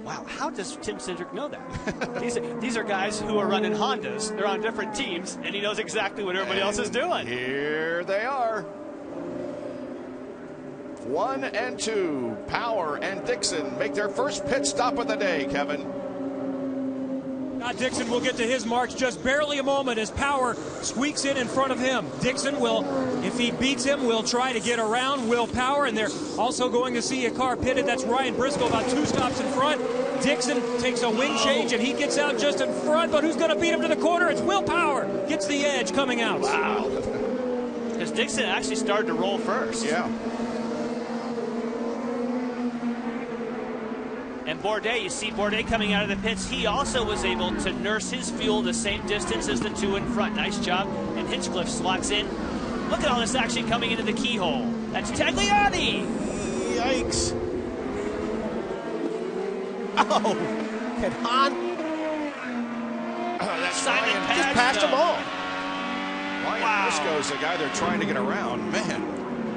S2: Wow, how does Tim Cindric know that? These are guys who are running Hondas. They're on different teams, and he knows exactly what everybody else is doing.
S1: Here they are. 1 and 2. Power and Dixon make their first pit stop of the day, Kevin.
S4: Dixon will get to his marks just barely a moment as Power squeaks in front of him. Dixon will, if he beats him, will try to get around Will Power, and they're also going to see a car pitted. That's Ryan Briscoe about 2 stops in front. Dixon takes a wing change, and he gets out just in front, but who's going to beat him to the corner? It's Will Power. Gets the edge coming out.
S2: Wow. Because Dixon actually started to roll first.
S1: Yeah.
S2: And Bourdais, you see Bourdais coming out of the pits. He also was able to nurse his fuel the same distance as the 2 in front. Nice job. And Hinchcliffe slots in. Look at all this action coming into the keyhole. That's Tagliani.
S6: Yikes. Oh, can Han?
S1: That's
S2: Simon
S1: Ryan.
S2: Pagano.
S6: Just passed them all.
S1: Ryan Briscoe's the guy they're trying to get around. Man.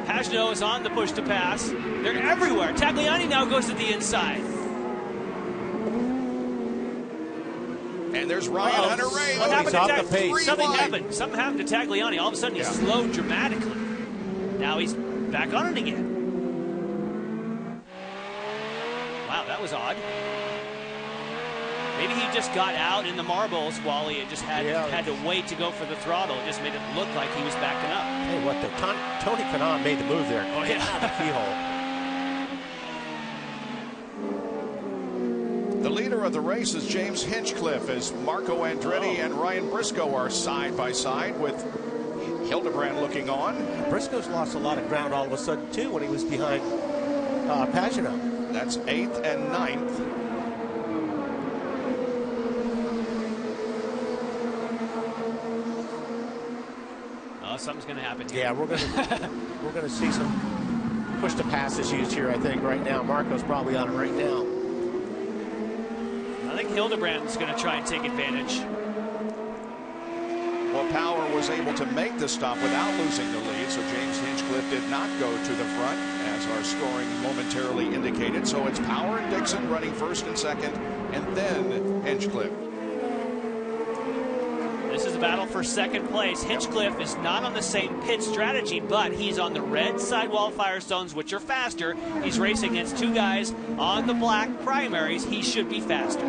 S2: Pagano is on the push to pass. They're everywhere. Tagliani now goes to the inside.
S1: And there's Ryan Hunter-Reay.
S2: What happened
S6: off
S2: to
S6: the pace.
S2: Something happened. Something happened to Tagliani. All of a sudden, he slowed dramatically. Now he's back on it again. Wow, that was odd. Maybe he just got out in the marbles while he just had to wait to go for the throttle. It just made it look like he was backing up.
S6: Hey, what the Tony Kanaan made the move there.
S2: Oh, yeah.
S6: The keyhole.
S1: The leader of the race is James Hinchcliffe as Marco Andretti and Ryan Briscoe are side by side with Hildebrand looking on.
S6: Briscoe's lost a lot of ground all of a sudden, too, when he was behind Pagano.
S1: That's 8th and 9th.
S2: Oh, something's going to happen here.
S6: Yeah, we're gonna see some push to passes used here, I think, right now. Marco's probably on it right now.
S2: I think Hildebrand's going to try and take advantage.
S1: Well, Power was able to make the stop without losing the lead, so James Hinchcliffe did not go to the front, as our scoring momentarily indicated. So it's Power and Dixon running first and second, and then Hinchcliffe.
S2: This is a battle for second place. Hinchcliffe is not on the same pit strategy, but he's on the red sidewall Firestones, which are faster. He's racing against 2 guys on the black primaries. He should be faster.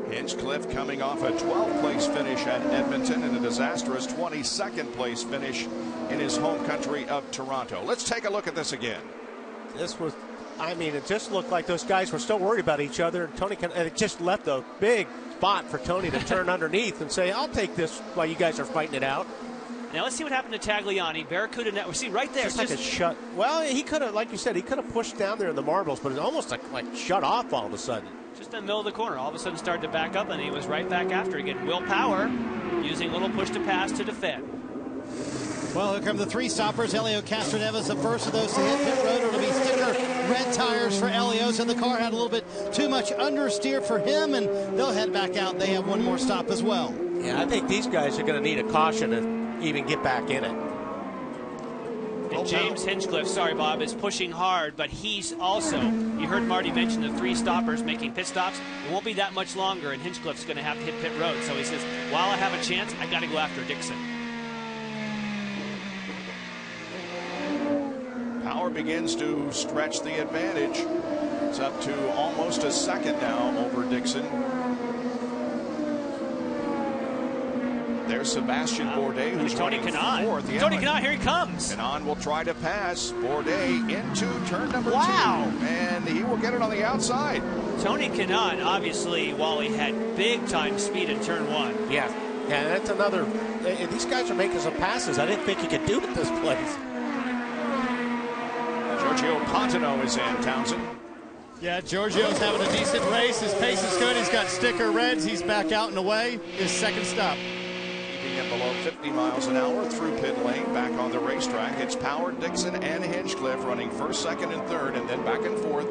S1: Hinchcliffe coming off a 12th place finish at Edmonton and a disastrous 22nd place finish in his home country of Toronto. Let's take a look at this again.
S6: This was, I mean, it just looked like those guys were still worried about each other. And it just left a big spot for Tony to turn underneath and say, I'll take this while you guys are fighting it out.
S2: Now let's see what happened to Tagliani. Barracuda Network. See right there.
S6: Just like a shut. Well, he could have, like you said, he could have pushed down there in the marbles, but it's almost like shut off all of a sudden.
S2: Just in the middle of the corner. All of a sudden started to back up, and he was right back after again. Will Power using a little push to pass to defend.
S3: Well, here come the three stoppers. Elio Castroneves, the first of those to hit pit road. It'll be sticker red tires for Elio. So the car had a little bit too much understeer for him, and they'll head back out. They have one more stop as well.
S6: Yeah, I think these guys are going to need a caution to even get back in it.
S2: And James Hinchcliffe, sorry Bob, is pushing hard, but he's also, you heard Marty mention the three stoppers making pit stops. It won't be that much longer, and Hinchcliffe's going to have to hit pit road. So he says, while I have a chance, I got to go after Dixon.
S1: Power begins to stretch the advantage. It's up to almost a second now over Dixon. There's Sebastian Bourdais, who's
S2: Tony
S1: running
S2: Kanaan.
S1: fourth. Yeah,
S2: Tony Kanaan, here he comes.
S1: Kanaan will try to pass Bourdais into turn number 2. And he will get it on the outside.
S2: Tony Kanaan, obviously, while he had big-time speed in turn 1.
S6: Yeah, that's another. These guys are making some passes I didn't think you could do at this place.
S1: Giorgio Pontino is in, Townsend.
S5: Yeah, Giorgio's having a decent race. His pace is good. He's got sticker reds. He's back out and away. His second stop.
S1: Keeping it below 50 miles an hour through pit lane, back on the racetrack. It's Power, Dixon, and Hinchcliffe running first, second, and third, and then back and forth.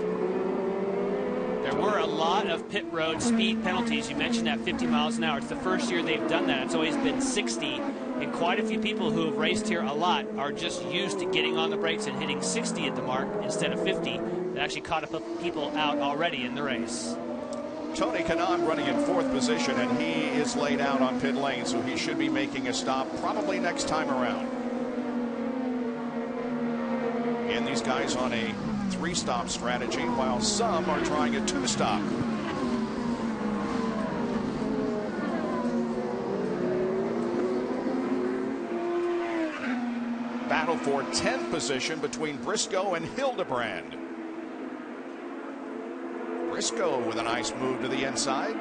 S2: There were a lot of pit road speed penalties. You mentioned that 50 miles an hour. It's the first year they've done that. It's always been 60. And quite a few people who have raced here a lot are just used to getting on the brakes and hitting 60 at the mark instead of 50. That actually caught up people out already in the race.
S1: Tony Kanaan running in fourth position, and he is laid out on pit lane, so he should be making a stop probably next time around. And these guys on a 3-stop strategy, while some are trying a 2-stop. Battle for 10th position between Briscoe and Hildebrand. Briscoe with a nice move to the inside.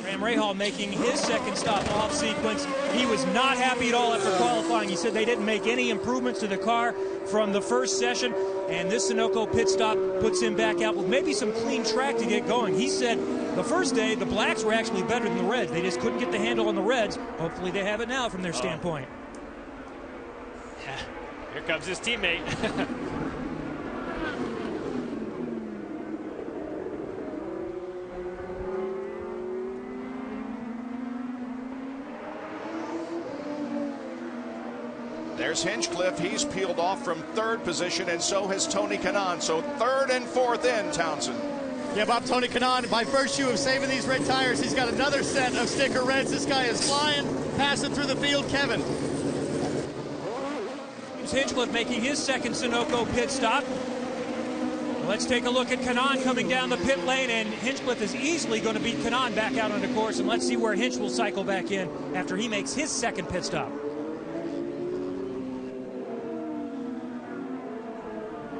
S4: Graham Rahal making his second stop off sequence. He was not happy at all after qualifying. He said they didn't make any improvements to the car from the first session, and this Sunoco pit stop puts him back out with maybe some clean track to get going. He said the first day the blacks were actually better than the reds. They just couldn't get the handle on the reds. Hopefully they have it now from their standpoint.
S2: Here comes his teammate.
S1: There's Hinchcliffe. He's peeled off from third position, and so has Tony Kanaan. So third and fourth in, Townsend.
S5: Yeah, Bob, Tony Kanaan, by virtue of saving these red tires, he's got another set of sticker reds. This guy is flying, passing through the field. Kevin.
S4: James Hinchcliffe making his second Sunoco pit stop. Let's take a look at Kanaan coming down the pit lane, and Hinchcliffe is easily going to beat Kanaan back out on the course, and let's see where Hinch will cycle back in after he makes his second pit stop.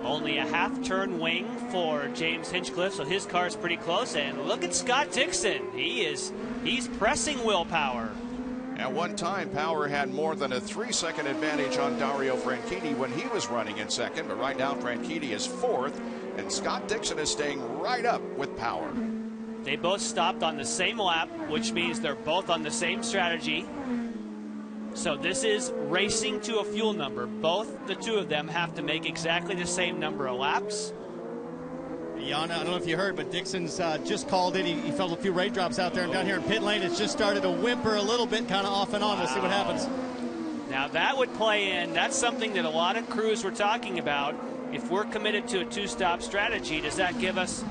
S2: Only a half-turn wing for James Hinchcliffe, so his car's pretty close. And look at Scott Dixon. He's pressing willpower.
S1: At one time, Power had more than a 3-second advantage on Dario Franchitti when he was running in second, but right now Franchitti is fourth, and Scott Dixon is staying right up with Power.
S2: They both stopped on the same lap, which means they're both on the same strategy. So this is racing to a fuel number. Both the two of them have to make exactly the same number of laps.
S5: Jan, I don't know if you heard, but Dixon's just called in. He felt a few raindrops out there, and down here in pit lane, it's just started to whimper a little bit, kind of off and on. We'll see what happens.
S2: Now that would play in. That's something that a lot of crews were talking about. If we're committed to a 2-stop strategy, does that give us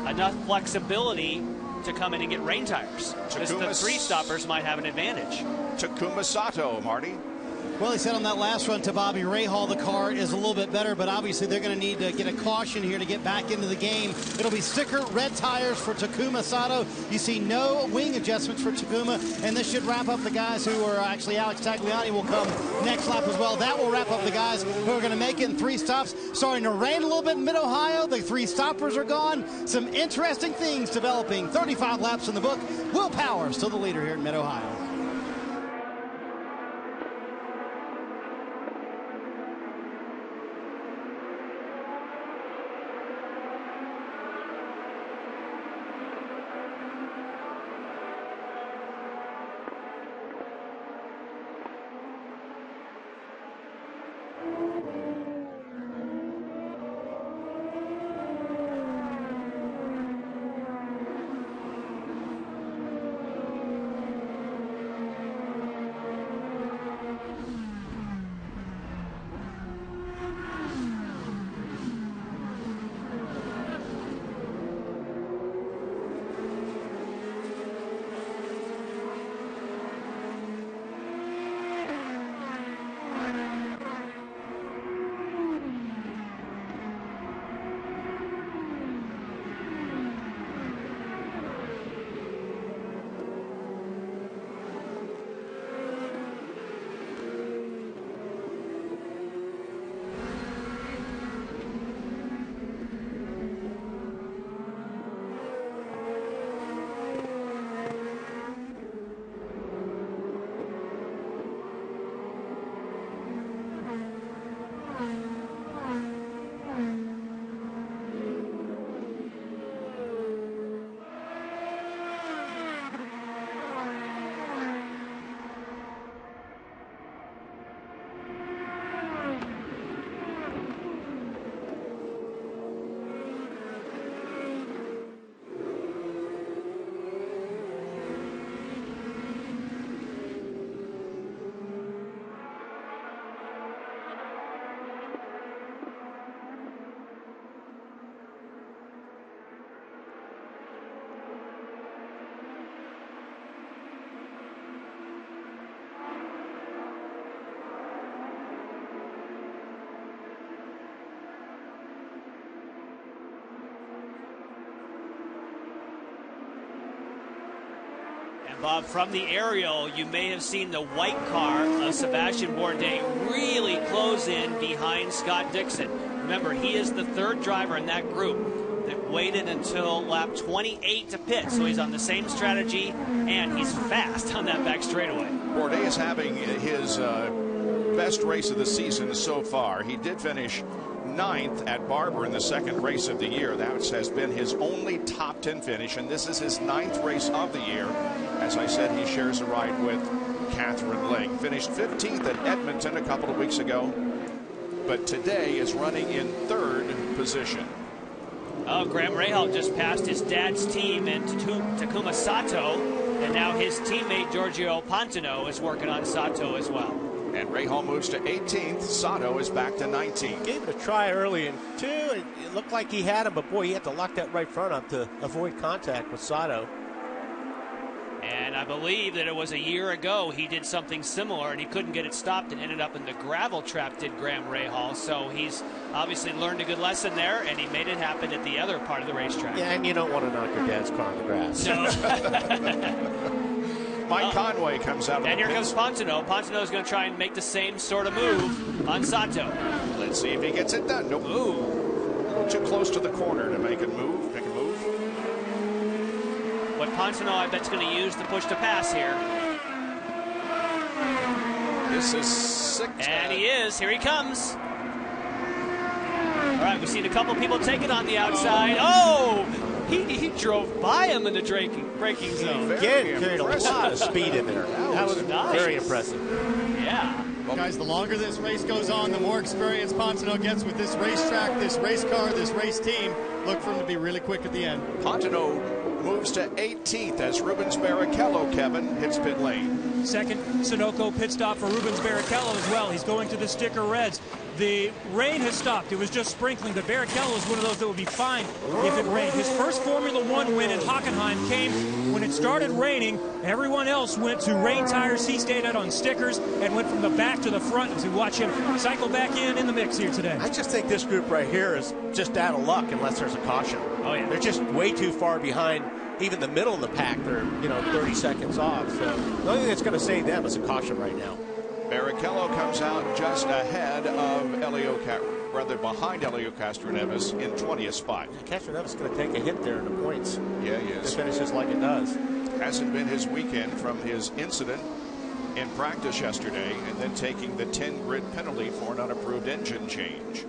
S2: enough flexibility to come in and get rain tires? Because the 3-stoppers might have an advantage.
S1: Takuma Sato, Marty.
S3: Well, he said on that last run to Bobby Rahal, the car is a little bit better, but obviously they're going to need to get a caution here to get back into the game. It'll be sticker red tires for Takuma Sato. You see no wing adjustments for Takuma, and this should wrap up the guys who are actually Alex Tagliani will come next lap as well. That will wrap up the guys who are going to make it in 3 stops. Starting to rain a little bit in Mid-Ohio. The 3 stoppers are gone. Some interesting things developing. 35 laps in the book. Will Power still the leader here in Mid-Ohio.
S2: Bob, from the aerial, you may have seen the white car of Sebastian Bourdais really close in behind Scott Dixon. Remember, he is the third driver in that group that waited until lap 28 to pit, so he's on the same strategy, and he's fast on that back straightaway.
S1: Bourdais is having his best race of the season so far. He did finish 9th at Barber in the second race of the year. That has been his only top 10 finish, and this is his 9th race of the year. As I said, he shares a ride with Catherine Lake. Finished 15th at Edmonton a couple of weeks ago, but today is running in 3rd position.
S2: Oh, Graham Rahal just passed his dad's team in Takuma Sato, and now his teammate Giorgio Pantano is working on Sato as well.
S1: And Rahal moves to 18th. Sato is back to 19th.
S6: Gave it a try early in 2. It looked like he had him, but boy, he had to lock that right front up to avoid contact with Sato.
S2: And I believe that it was a year ago he did something similar and he couldn't get it stopped and ended up in the gravel trap, did Graham Rahal. So he's obviously learned a good lesson there, and he made it happen at the other part of the racetrack.
S6: Yeah, and you don't want to knock your dad's car on the grass.
S2: No.
S1: Mike Conway comes out of
S2: and
S1: the
S2: here
S1: pits.
S2: comes Pantano. Pantano is going to try and make the same sort of move on Sato.
S1: Let's see if he gets it done. Nope.
S2: Ooh.
S1: A little too close to the corner to make a move.
S2: What Pantano, I bet, is going to use to push to pass here.
S1: This is 6.
S2: And he is. Here he comes. All right, we've seen a couple people take it on the outside. Oh! He drove by him in the braking zone.
S6: Again, carried a lot of speed in there. That was
S2: nice.
S6: very impressive.
S2: Yeah.
S5: Well, guys, the longer this race goes on, the more experience Pantano gets with this racetrack, this race car, this race team. Look for him to be really quick at the end.
S1: Pantano moves to 18th as Rubens Barrichello, Kevin, hits pit lane.
S4: Second Sunoco pit stop for Rubens Barrichello as well. He's going to the sticker reds. The rain has stopped. It was just sprinkling, but Barrichello is one of those that would be fine if it rained. His first Formula One win in Hockenheim came when it started raining. Everyone else went to rain tires. He stayed out on stickers and went from the back to the front. As we watch him cycle back in the mix here today.
S6: I just think this group right here is just out of luck unless there's a caution.
S2: Oh, yeah.
S6: They're just way too far behind even the middle of the pack. They're, 30 seconds off. So the only thing that's going to save them is a caution right now.
S1: Barrichello comes out just ahead of behind Elio Castroneves in 20th spot.
S6: Castroneves is going to take a hit there in the points.
S1: Yeah, he is.
S6: It finishes like it does.
S1: Hasn't been his weekend from his incident in practice yesterday and then taking the 10 grid penalty for an unapproved engine change.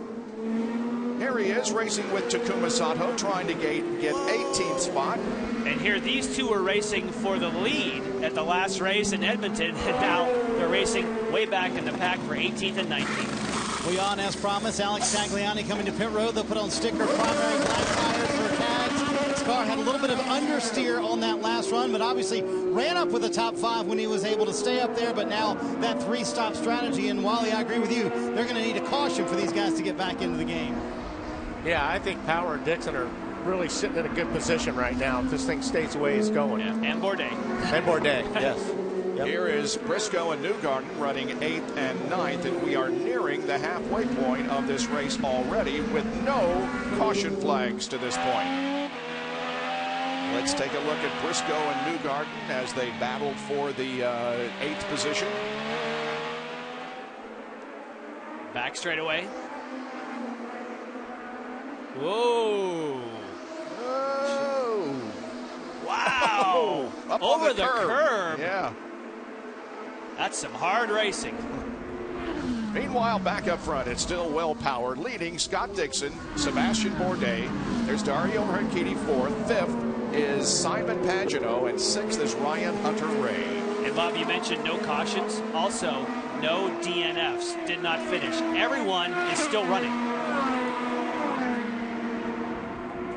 S1: Here he is racing with Takuma Sato, trying to get 18th spot.
S2: And here these two were racing for the lead at the last race in Edmonton, and now they're racing way back in the pack for 18th and 19th.
S3: We on as promised. Alex Tagliani coming to pit road. They'll put on sticker primary black tires for tags. His car had a little bit of understeer on that last run, but obviously ran up with the top 5 when he was able to stay up there. But now that 3-stop strategy, and Wally, I agree with you, they're going to need a caution for these guys to get back into the game.
S6: Yeah, I think Power and Dixon are really sitting in a good position right now if this thing stays the way it's going.
S2: Yeah, and Bourdais.
S6: And Bourdais, yes. Yep.
S1: Here is Briscoe and Newgarden running 8th and 9th, and we are nearing the halfway point of this race already with no caution flags to this point. Let's take a look at Briscoe and Newgarden as they battled for the 8th position.
S2: Back straight away. Whoa.
S1: Oh.
S2: Wow.
S1: Up
S2: Over
S1: on
S2: the curb.
S1: Yeah.
S2: That's some hard racing.
S1: Meanwhile, back up front, it's still well-powered, leading Scott Dixon, Sebastian Bourdais. There's Dario Franchitti 4th. 5th is Simon Pagenaud, and 6th is Ryan Hunter-Ray.
S2: And Bob, you mentioned no cautions. Also, no DNFs. Did not finish. Everyone is still running.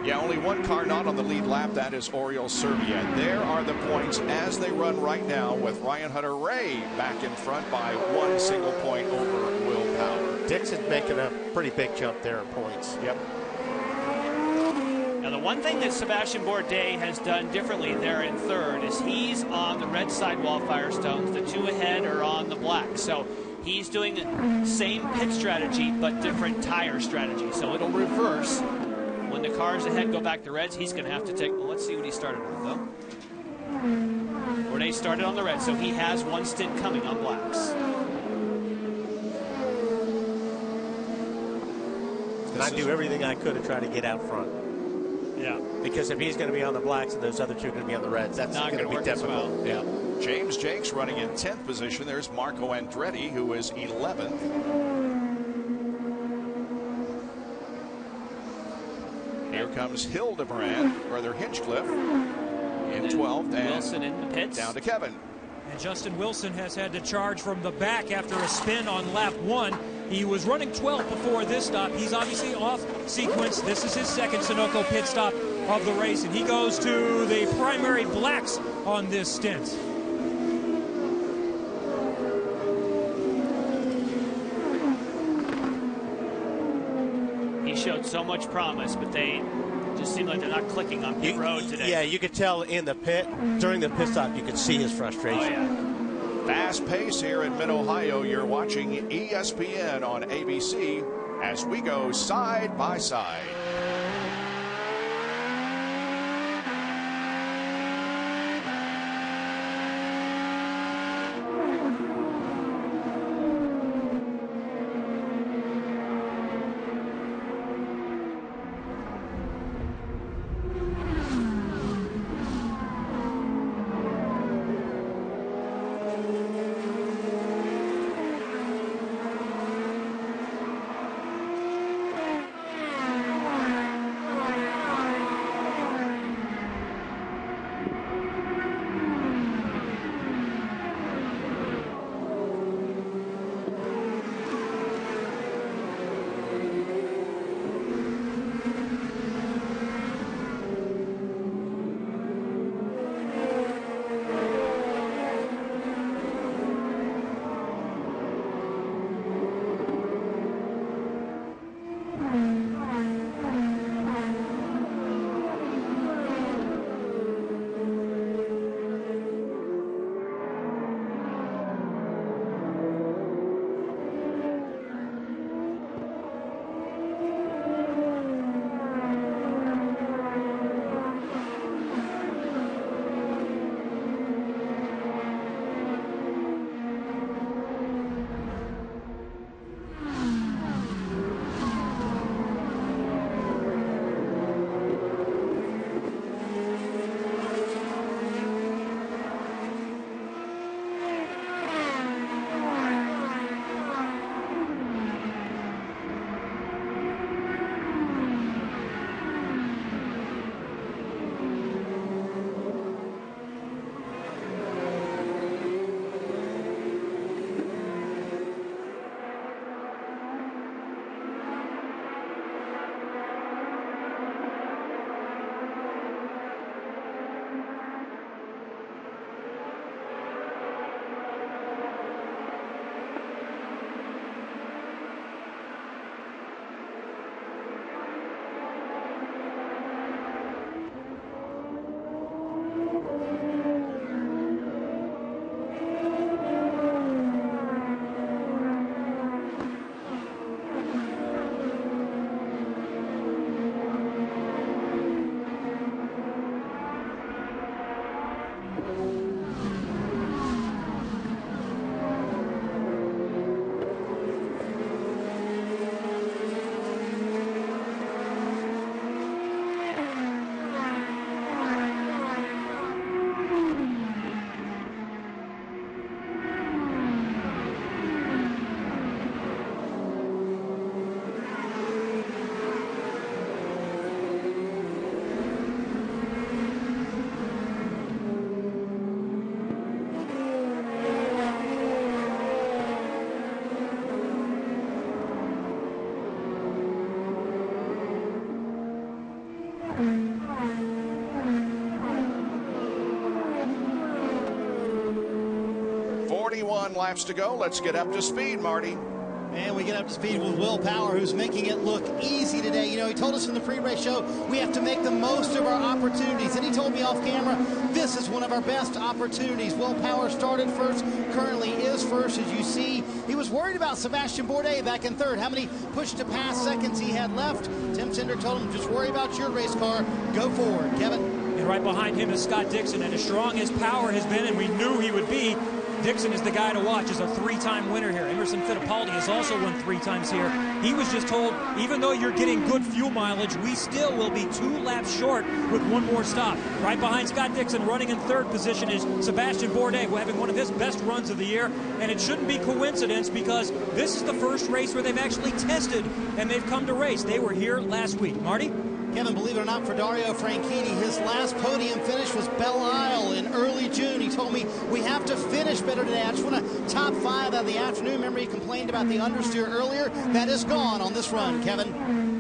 S1: Yeah, only one car not on the lead lap. That is Oriol Serviet. There are the points as they run right now, with Ryan Hunter-Ray back in front by 1 single point over Will Power.
S6: Dixon's making a pretty big jump there in points.
S1: Yep.
S2: Now, the one thing that Sebastian Bourdais has done differently there in 3rd is he's on the red sidewall Firestones. The 2 ahead are on the black. So he's doing the same pit strategy, but different tire strategy. So it'll reverse. When the cars ahead go back to reds, he's going to have to take. Well, let's see what he started with, though. Bourdais started on the red, so he has one stint coming on blacks.
S6: And I'd do everything I could to try to get out front.
S2: Yeah.
S6: Because if he's going to be on the blacks and those other two are going to be on the reds, that's
S2: not
S6: going to be difficult.
S2: Well.
S6: Yeah.
S1: James Jakes running in 10th position. There's Marco Andretti, who is 11th. Here comes Hildebrand, brother Hinchcliffe, in 12th. And
S2: Wilson in the pits.
S1: Down to Kevin.
S4: And Justin Wilson has had to charge from the back after a spin on lap 1. He was running 12th before this stop. He's obviously off sequence. This is his second Sunoco pit stop of the race, and he goes to the primary blacks on this stint.
S2: He showed so much promise, but they just seem like they're not clicking on pit road today.
S6: Yeah, you could tell in the pit, during the pit stop, you could see his frustration.
S2: Oh, yeah.
S1: Fast pace here in Mid-Ohio. You're watching ESPN on ABC as we go side by side. Laps to go. Let's get up to speed, Marty.
S3: And we get up to speed with Will Power, who's making it look easy today. You know, he told us in the pre-race show we have to make the most of our opportunities. And he told me off camera, this is one of our best opportunities. Will Power started first, currently is first, as you see. He was worried about Sebastian Bourdais back in third, how many push-to-pass seconds he had left. Tim Cindric told him, just worry about your race car. Go forward. Kevin?
S4: And right behind him is Scott Dixon. And as strong as Power has been, and we knew he would be, Dixon is the guy to watch. Is a 3-time winner here. Emerson Fittipaldi has also won 3 times here. He was just told, even though you're getting good fuel mileage, we still will be 2 laps short with 1 more stop. Right behind Scott Dixon, running in 3rd position, is Sebastian Bourdais, having one of his best runs of the year. And it shouldn't be coincidence, because this is the first race where they've actually tested and they've come to race. They were here last week. Marty?
S3: Kevin, believe it or not, for Dario Franchitti, his last podium finish was Belle Isle in early June. He told me, we have to finish better today. I just want a top 5 out of the afternoon. Remember, he complained about the understeer earlier. That is gone on this run, Kevin.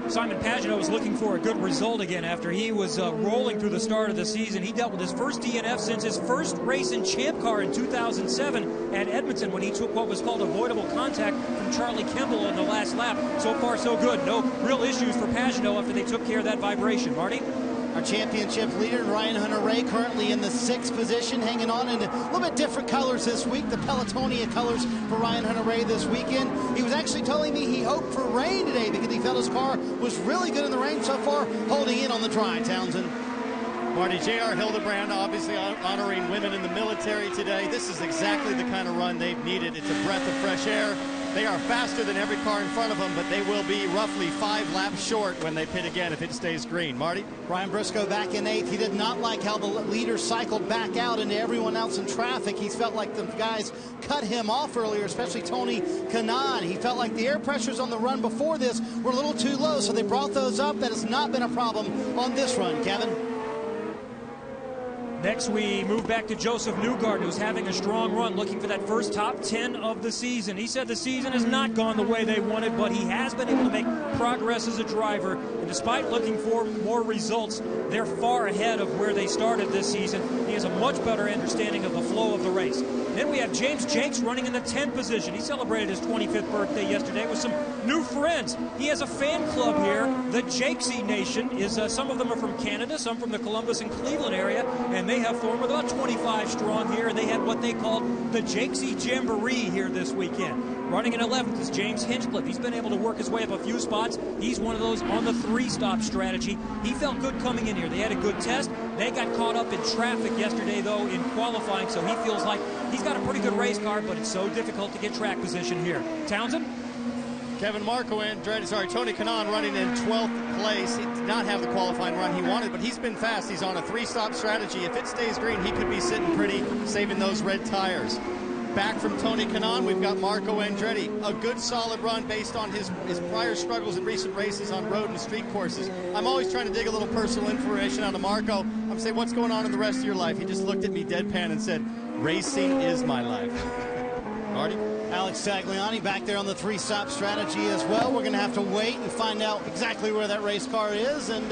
S4: Simon Pagenaud was looking for a good result again after he was rolling through the start of the season. He dealt with his first DNF since his first race in Champ Car in 2007 at Edmonton, when he took what was called avoidable contact from Charlie Kimball in the last lap. So far, so good. No real issues for Pagenaud after they took care of that vibration. Marty?
S3: Our championship leader, Ryan Hunter-Reay, currently in the 6th position, hanging on in a little bit different colors this week, the Pelotonia colors for Ryan Hunter-Reay this weekend. He was actually telling me he hoped for rain today because he felt his car was really good in the rain so far, holding in on the dry, Townsend.
S5: Marty, J.R. Hildebrand obviously honoring women in the military today. This is exactly the kind of run they've needed. It's a breath of fresh air. They are faster than every car in front of them, but they will be roughly 5 laps short when they pit again if it stays green. Marty?
S3: Brian Briscoe back in 8th. He did not like how the leader cycled back out into everyone else in traffic. He felt like the guys cut him off earlier, especially Tony Kanaan. He felt like the air pressures on the run before this were a little too low, so they brought those up. That has not been a problem on this run, Kevin.
S4: Next, we move back to Joseph Newgarden, who's having a strong run, looking for that first top 10 of the season. He said the season has not gone the way they wanted, but he has been able to make progress as a driver. And despite looking for more results, they're far ahead of where they started this season. He has a much better understanding of the flow of the race. Then we have James Jenks running in the 10th position. He celebrated his 25th birthday yesterday with some new friends. He has a fan club here, the Jakesy Nation. Some of them are from Canada, some from the Columbus and Cleveland area, and they have formed with about 25 strong here, and they had what they called the Jakesy Jamboree here this weekend. Running in 11th is James Hinchcliffe. He's been able to work his way up a few spots. He's one of those on the 3-stop strategy. He felt good coming in here. They had a good test. They got caught up in traffic yesterday, though, in qualifying, so he feels like he's got a pretty good race car, but it's so difficult to get track position here. Townsend?
S5: Tony Kanaan running in 12th place. He did not have the qualifying run he wanted, but he's been fast. He's on a 3-stop strategy. If it stays green, he could be sitting pretty, saving those red tires. Back from Tony Kanaan, we've got Marco Andretti. A good, solid run based on his prior struggles in recent races on road and street courses. I'm always trying to dig a little personal information out of Marco. I'm saying, what's going on in the rest of your life? He just looked at me deadpan and said, racing is my life. Marty?
S3: Alex Tagliani back there on the 3-stop strategy as well. We're going to have to wait and find out exactly where that race car is. And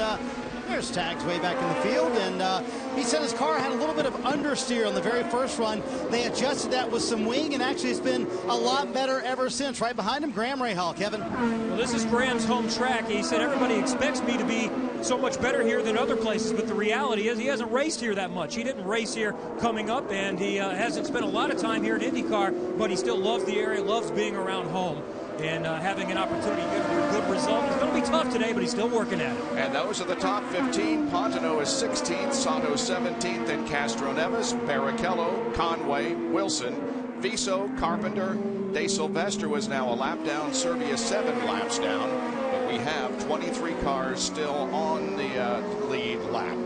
S3: there's Tags way back in the field. And he said his car had a little bit of understeer on the very first run. They adjusted that with some wing, and actually it's been a lot better ever since. Right behind him, Graham Rahal. Kevin?
S4: Well, this is Graham's home track. He said everybody expects me to be so much better here than other places, but the reality is he hasn't raced here that much. He didn't race here coming up, and he hasn't spent a lot of time here at IndyCar, but he still loves the area, loves being around home, and having an opportunity to get a good result. It's going to be tough today, but he's still working at it.
S1: And those are the top 15. Pontano is 16th, Sato 17th, and Castro Neves, Barrichello, Conway, Wilson, Viso, Carpenter. De Silvestro is now a lap down, Serbia 7 laps down, but we have 23 cars still on the lead lap.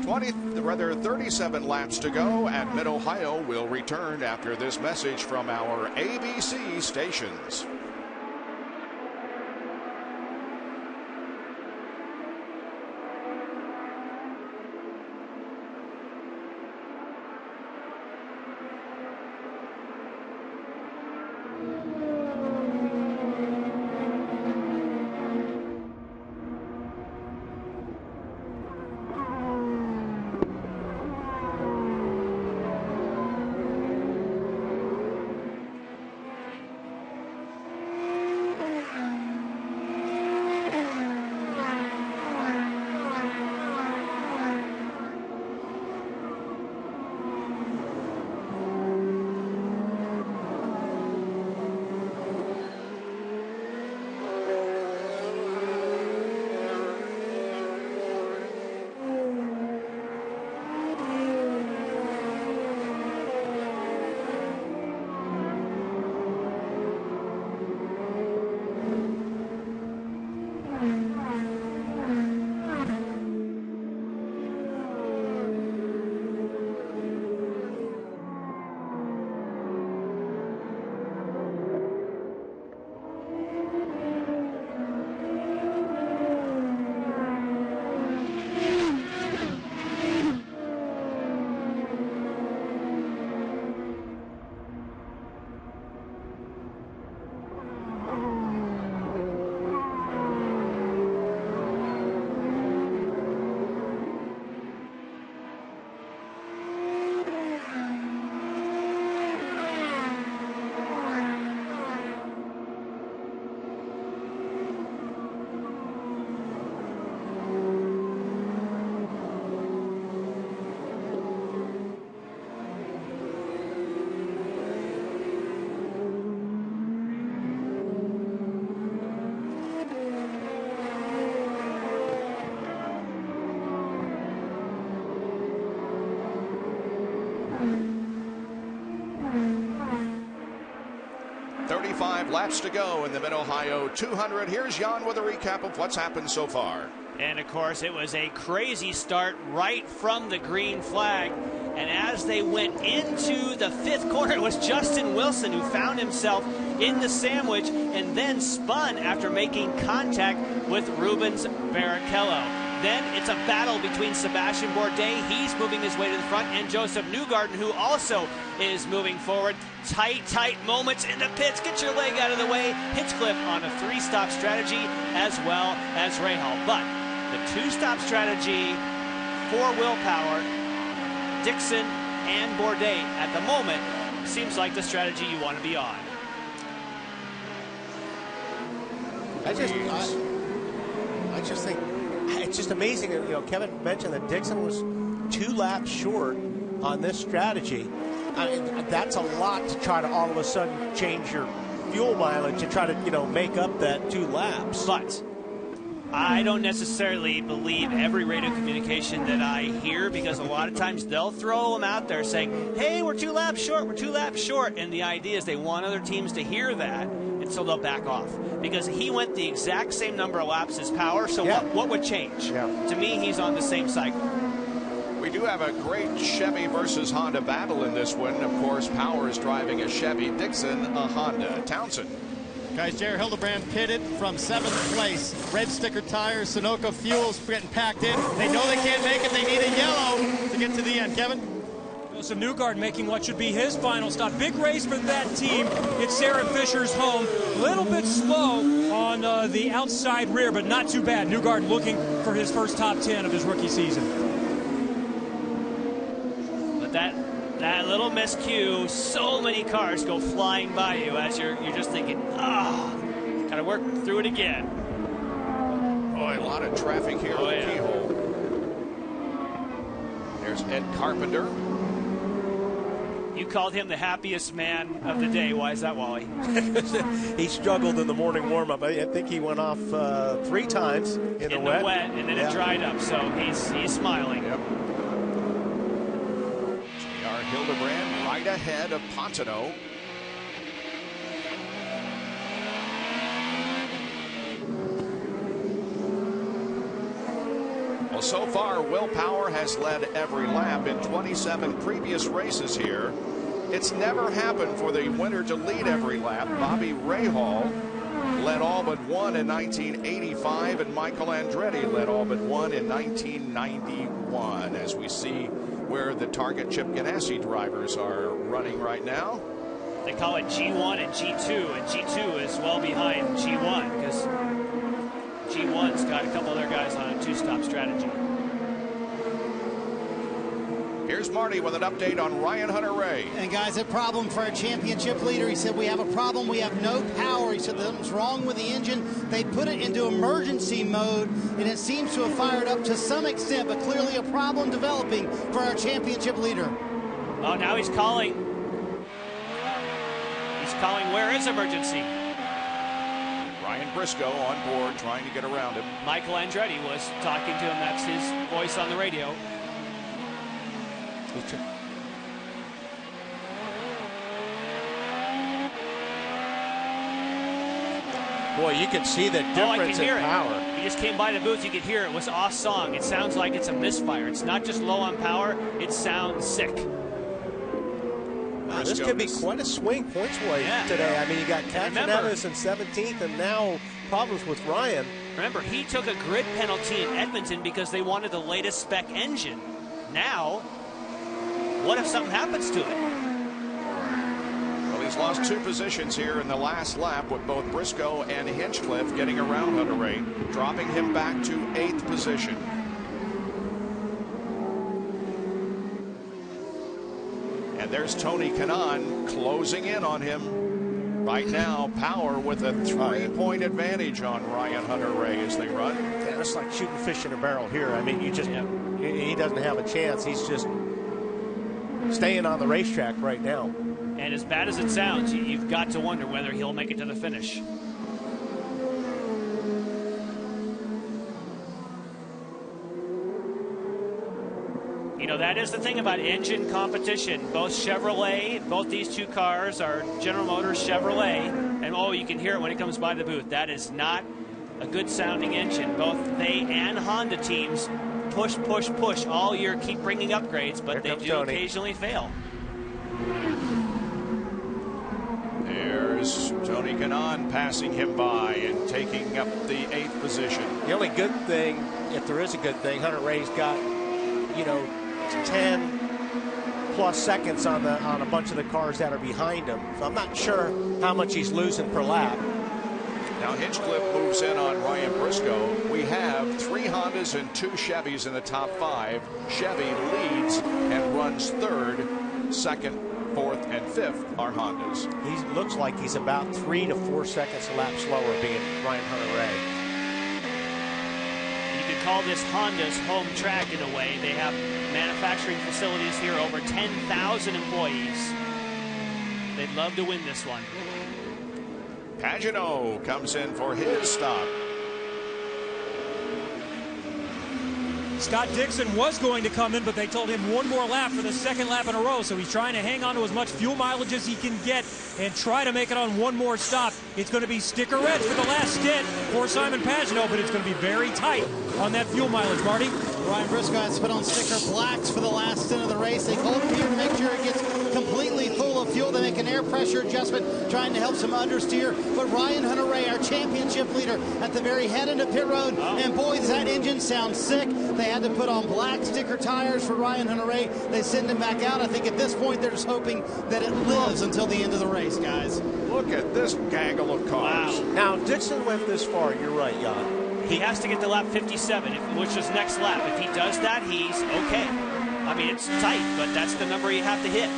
S1: 37 laps to go, and Mid-Ohio will return after this message from our ABC stations. 35 laps to go in the Mid-Ohio 200. Here's Jan with a recap of what's happened so far.
S2: And of course, it was a crazy start right from the green flag. And as they went into the fifth corner, it was Justin Wilson who found himself in the sandwich and then spun after making contact with Rubens Barrichello. Then it's a battle between Sebastian Bourdais, he's moving his way to the front, and Joseph Newgarden, who also is moving forward. Tight moments in the pits. Get your leg out of the way. Hinchcliffe on a 3-stop strategy, as well as Rahal. But the 2-stop strategy for Willpower, Dixon and Bourdais at the moment seems like the strategy you want to be on.
S6: I just think it's just amazing. You know, Kevin mentioned that Dixon was 2 laps short on this strategy. I mean, that's a lot to try to all of a sudden change your fuel mileage to try to, you know, make up that 2 laps.
S2: But I don't necessarily believe every radio communication that I hear, because a lot of times they'll throw them out there saying, hey, we're 2 laps short, we're 2 laps short. And the idea is they want other teams to hear that, and so they'll back off. Because he went the exact same number of laps as Power, so what would change? Yeah. To me, he's on the same cycle.
S1: We do have a great Chevy versus Honda battle in this one. Of course, Power is driving a Chevy, Dixon a Honda. Townsend.
S5: Guys, Jared Hildebrand pitted from 7th place. Red sticker tires, Sunoco fuels getting packed in. They know they can't make it. They need a yellow to get to the end. Kevin?
S4: Joseph Newgarden making what should be his final stop. Big race for that team. It's Sarah Fisher's home. A little bit slow on the outside rear, but not too bad. Newgarden looking for his first top 10 of his rookie season.
S2: But that little miscue, so many cars go flying by you as you're just thinking, gotta work through it again.
S1: Boy, a lot of traffic here on the keyhole. There's Ed Carpenter.
S2: You called him the happiest man of the day. Why is that, Wally?
S6: He struggled in the morning warm-up. I think he went off 3 times in the wet.
S2: And then it dried up, so he's smiling.
S1: Yep. J.R. Hildebrand right ahead of Pontono. Well, so far, Willpower has led every lap in 27 previous races here. It's never happened for the winner to lead every lap. Bobby Rahal led all but one in 1985, and Michael Andretti led all but one in 1991, as we see where the Target Chip Ganassi drivers are running right now.
S2: They call it G1 and G2, and G2 is well behind G1 because G1's got a couple of their guys on a 2-stop strategy.
S1: Here's Marty with an update on Ryan Hunter-Reay.
S3: And guys, a problem for our championship leader. He said, we have a problem. We have no power. He said something's wrong with the engine. They put it into emergency mode, and it seems to have fired up to some extent, but clearly a problem developing for our championship leader.
S2: Oh, now he's calling. He's calling, where is emergency?
S1: Ryan Briscoe on board, trying to get around him.
S2: Michael Andretti was talking to him. That's his voice on the radio.
S6: Boy, you can see the difference in power.
S2: He just came by the booth. You could hear it was off song. It sounds like it's a misfire. It's not just low on power. It sounds sick.
S6: Wow, this could be quite a swing points-wise today. I mean, you got Castanevis in 17th, and now problems with Ryan.
S2: Remember, he took a grid penalty in Edmonton because they wanted the latest spec engine. Now, what if something happens to it?
S1: Well, he's lost 2 positions here in the last lap, with both Briscoe and Hinchcliffe getting around Hunter-Reay, dropping him back to 8th position. And there's Tony Kanaan closing in on him. Right now, Power with a 3-point advantage on Ryan Hunter-Reay as they run.
S6: Yeah, it's like shooting fish in a barrel here. I mean, he doesn't have a chance. He's just staying on the racetrack right now.
S2: And as bad as it sounds, you've got to wonder whether he'll make it to the finish. You know, that is the thing about engine competition. Both Chevrolet, both these two cars are General Motors Chevrolet. And, oh, you can hear it when it comes by the booth. That is not a good sounding engine. Both they and Honda teams push, push, push all year, keep bringing upgrades, but they do occasionally fail.
S1: There's Tony Kanaan passing him by and taking up the 8th position.
S6: The only good thing, if there is a good thing, Hunter Ray's got, you know, 10 plus seconds on a bunch of the cars that are behind him. So I'm not sure how much he's losing per lap.
S1: Now Hinchcliffe moves in on Ryan Briscoe. We have 3 Hondas and 2 Chevys in the top 5. Chevy leads and runs 3rd. 2nd, 4th, and 5th are Hondas.
S6: He looks like he's about 3 to 4 seconds a lap slower, being Ryan Hunter-Reay.
S2: You could call this Honda's home track in a way. They have manufacturing facilities here, over 10,000 employees. They'd love to win this one.
S1: Pagano comes in for his stop.
S4: Scott Dixon was going to come in, but they told him one more lap for the 2nd lap in a row, so he's trying to hang on to as much fuel mileage as he can get and try to make it on one more stop. It's going to be sticker red for the last stint for Simon Pagano, but it's going to be very tight on that fuel mileage, Marty.
S3: Ryan Briscoe has put on sticker blacks for the last stint of the race. They hold it here to make sure it gets completely full of fuel. They make an air pressure adjustment, trying to help some understeer. But Ryan Hunter-Reay, our championship leader, at the very head end of pit road. And boy, does that engine sound sick. They had to put on black sticker tires for Ryan Hunter-Reay. They send him back out. I think at this point they're just hoping that it lives until the end of the race, guys.
S1: Look at this gaggle of cars.
S2: Wow.
S6: Now, Dixon went this far. You're right, Jan.
S2: He has to get to lap 57, which is next lap. If he does that, he's okay. I mean, it's tight, but that's the number you have to hit.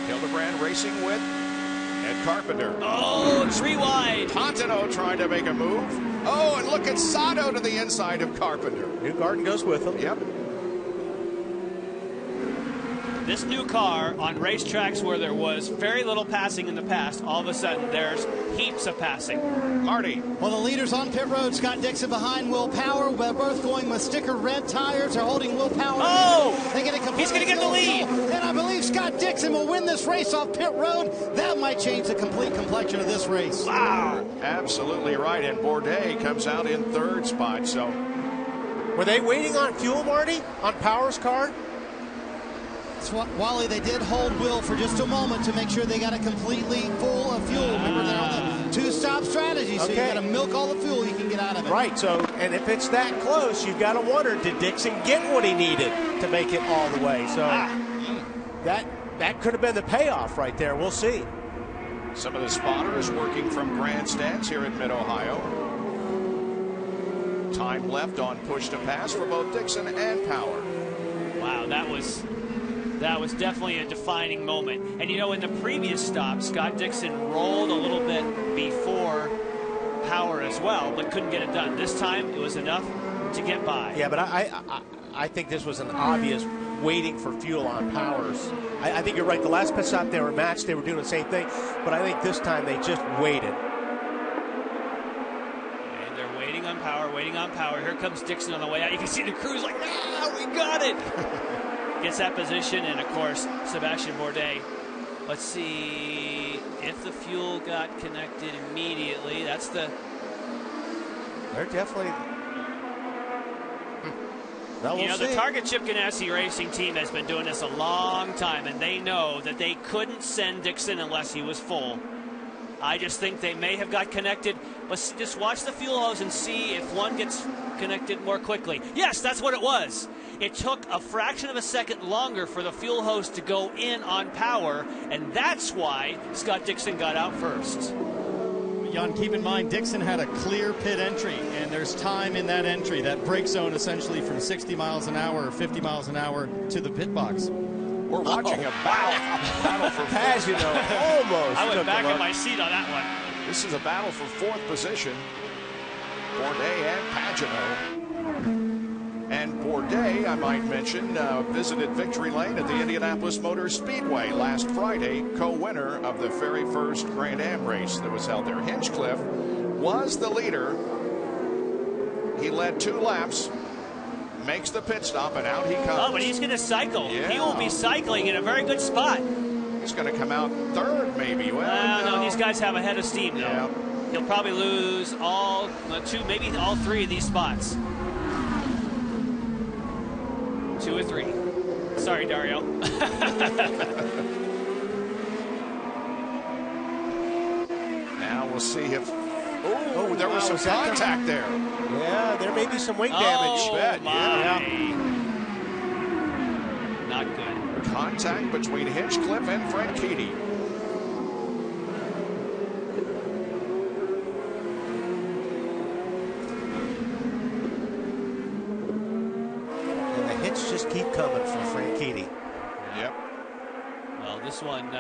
S1: Hildebrand racing with Ed Carpenter.
S2: Oh, 3 wide.
S1: Pontino trying to make a move. Oh, and look at Sato to the inside of Carpenter.
S6: Newgarden goes with him.
S1: Yep.
S2: This new car on racetracks where there was very little passing in the past, all of a sudden there's heaps of passing.
S1: Marty.
S3: Well, the leaders on pit road, Scott Dixon behind Will Power. We're both going with sticker red tires. They're holding Will Power.
S2: Oh!
S3: They get a
S2: He's going to get the lead.
S3: And I believe Scott Dixon will win this race off pit road. That might change the complete complexion of this race.
S1: Wow. Absolutely right. And Bourdais comes out in 3rd spot. So,
S6: were they waiting on fuel, Marty, on Power's car?
S3: Wally, they did hold Will for just a moment to make sure they got it completely full of fuel. Remember, they're on the 2-stop strategy, so you got to milk all the fuel you can get out of it.
S6: Right, so, and if it's that close, you've got to wonder, did Dixon get what he needed to make it all the way? So that could have been the payoff right there. We'll see.
S1: Some of the spotters working from grandstands here in Mid-Ohio. Time left on push to pass for both Dixon and Power.
S2: Wow, that was definitely a defining moment. And you know, in the previous stop, Scott Dixon rolled a little bit before Power as well, but couldn't get it done. This time, it was enough to get by.
S6: Yeah, but I think this was an obvious waiting for fuel on Powers. I think you're right. The last pit stop, they were matched. They were doing the same thing. But I think this time they just waited.
S2: And they're waiting on Power, waiting on Power. Here comes Dixon on the way out. You can see the crew's like, ah, we got it. Gets that position, and of course, Sebastian Bourdais. Let's see if the fuel got connected immediately. That's the...
S6: They're definitely... Well,
S2: you know, the Target Chip Ganassi racing team has been doing this a long time, and they know that they couldn't send Dixon unless he was full. I just think they may have got connected. Let's just watch the fuel hose and see if one gets connected more quickly. Yes, that's what it was. It took a fraction of a second longer for the fuel hose to go in on Power, and that's why Scott Dixon got out first.
S5: Jan, keep in mind, Dixon had a clear pit entry, and there's time in that entry, that brake zone essentially from 60 miles an hour or 50 miles an hour to the pit box.
S1: We're watching a battle for
S6: Pagano almost.
S2: I went back in my seat on that one.
S1: This is a battle for 4th position. Bourdais and Pagano. And Bourdais, I might mention, visited Victory Lane at the Indianapolis Motor Speedway last Friday, co-winner of the very first Grand Am race that was held there. Hinchcliffe was the leader. He led 2 laps, makes the pit stop, and out he comes.
S2: Oh, but he's going to cycle.
S1: Yeah.
S2: He will be cycling in a very good spot.
S1: He's going to come out third, maybe. Well,
S2: no, these guys have a head of steam, though.
S1: Yeah.
S2: He'll probably lose all 2, maybe all 3 of these spots. 2 or 3. Sorry, Dario.
S1: Now we'll see if... Oh, there was some contact there.
S6: Yeah, there may be some wing damage.
S2: Oh,
S1: Bet,
S2: my.
S1: yeah.
S2: Not good.
S1: Contact between Hinchcliffe and Franchitti.
S6: And the hits just keep coming for Franchitti.
S1: Yep.
S2: Well, this one,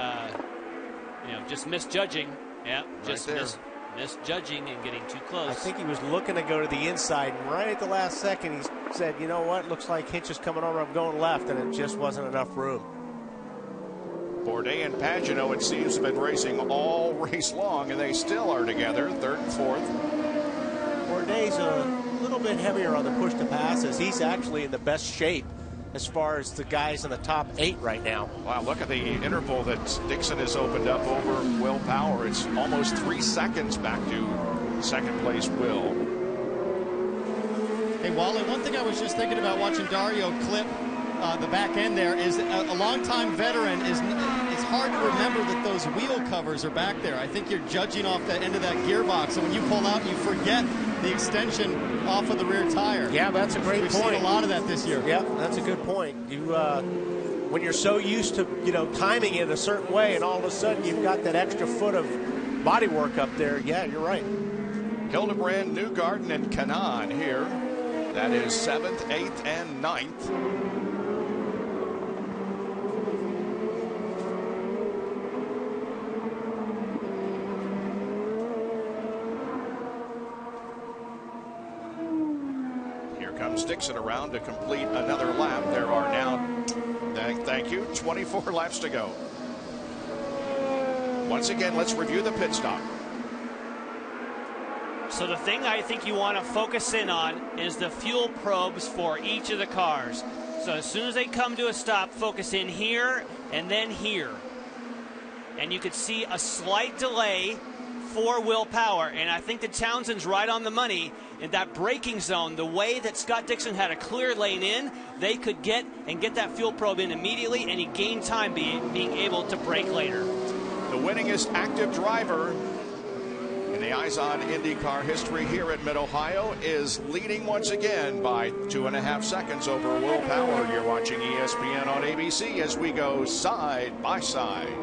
S2: just misjudging. Yeah, just misjudging and getting too close.
S6: I think he was looking to go to the inside, and right at the last second, he said, you know what, looks like Hinch is coming over, I'm going left, and it just wasn't enough room.
S1: Bourdais and Pagenaud, it seems, have been racing all race long, and they still are together, third and fourth.
S6: Bourdais a little bit heavier on the push to passes. He's actually in the best shape as far as the guys in the top 8 right now.
S1: Wow, look at the interval that Dixon has opened up over Will Power. It's almost 3 seconds back to second place Will.
S5: Hey, Wally, one thing I was just thinking about watching Dario clip the back end there is a longtime veteran it's hard to remember that those wheel covers are back there. I think you're judging off the end of that gearbox, so when you pull out, you forget the extension off of the rear tire.
S6: Yeah, that's a great point.
S5: We've seen a lot of that this year.
S6: Yeah, that's a good point. You, when you're so used to, timing it a certain way, and all of a sudden you've got that extra foot of body work up there. Yeah, you're right.
S1: Hildebrand, Newgarden, and Kanaan here. That is 7th, 8th, and 9th. Comes Dixon around to complete another lap. There are now, thank you, 24 laps to go. Once again, let's review the pit stop.
S2: So the thing I think you want to focus in on is the fuel probes for each of the cars. So as soon as they come to a stop, focus in here and then here. And you could see a slight delay for Will Power, and I think that Townsend's right on the money in that braking zone. The way that Scott Dixon had a clear lane in, they could get that fuel probe in immediately, and he gained time being able to brake later.
S1: The winningest active driver in the IZOD IndyCar history here at Mid-Ohio is leading once again by 2.5 seconds over Will Power. You're watching ESPN on ABC as we go side by side.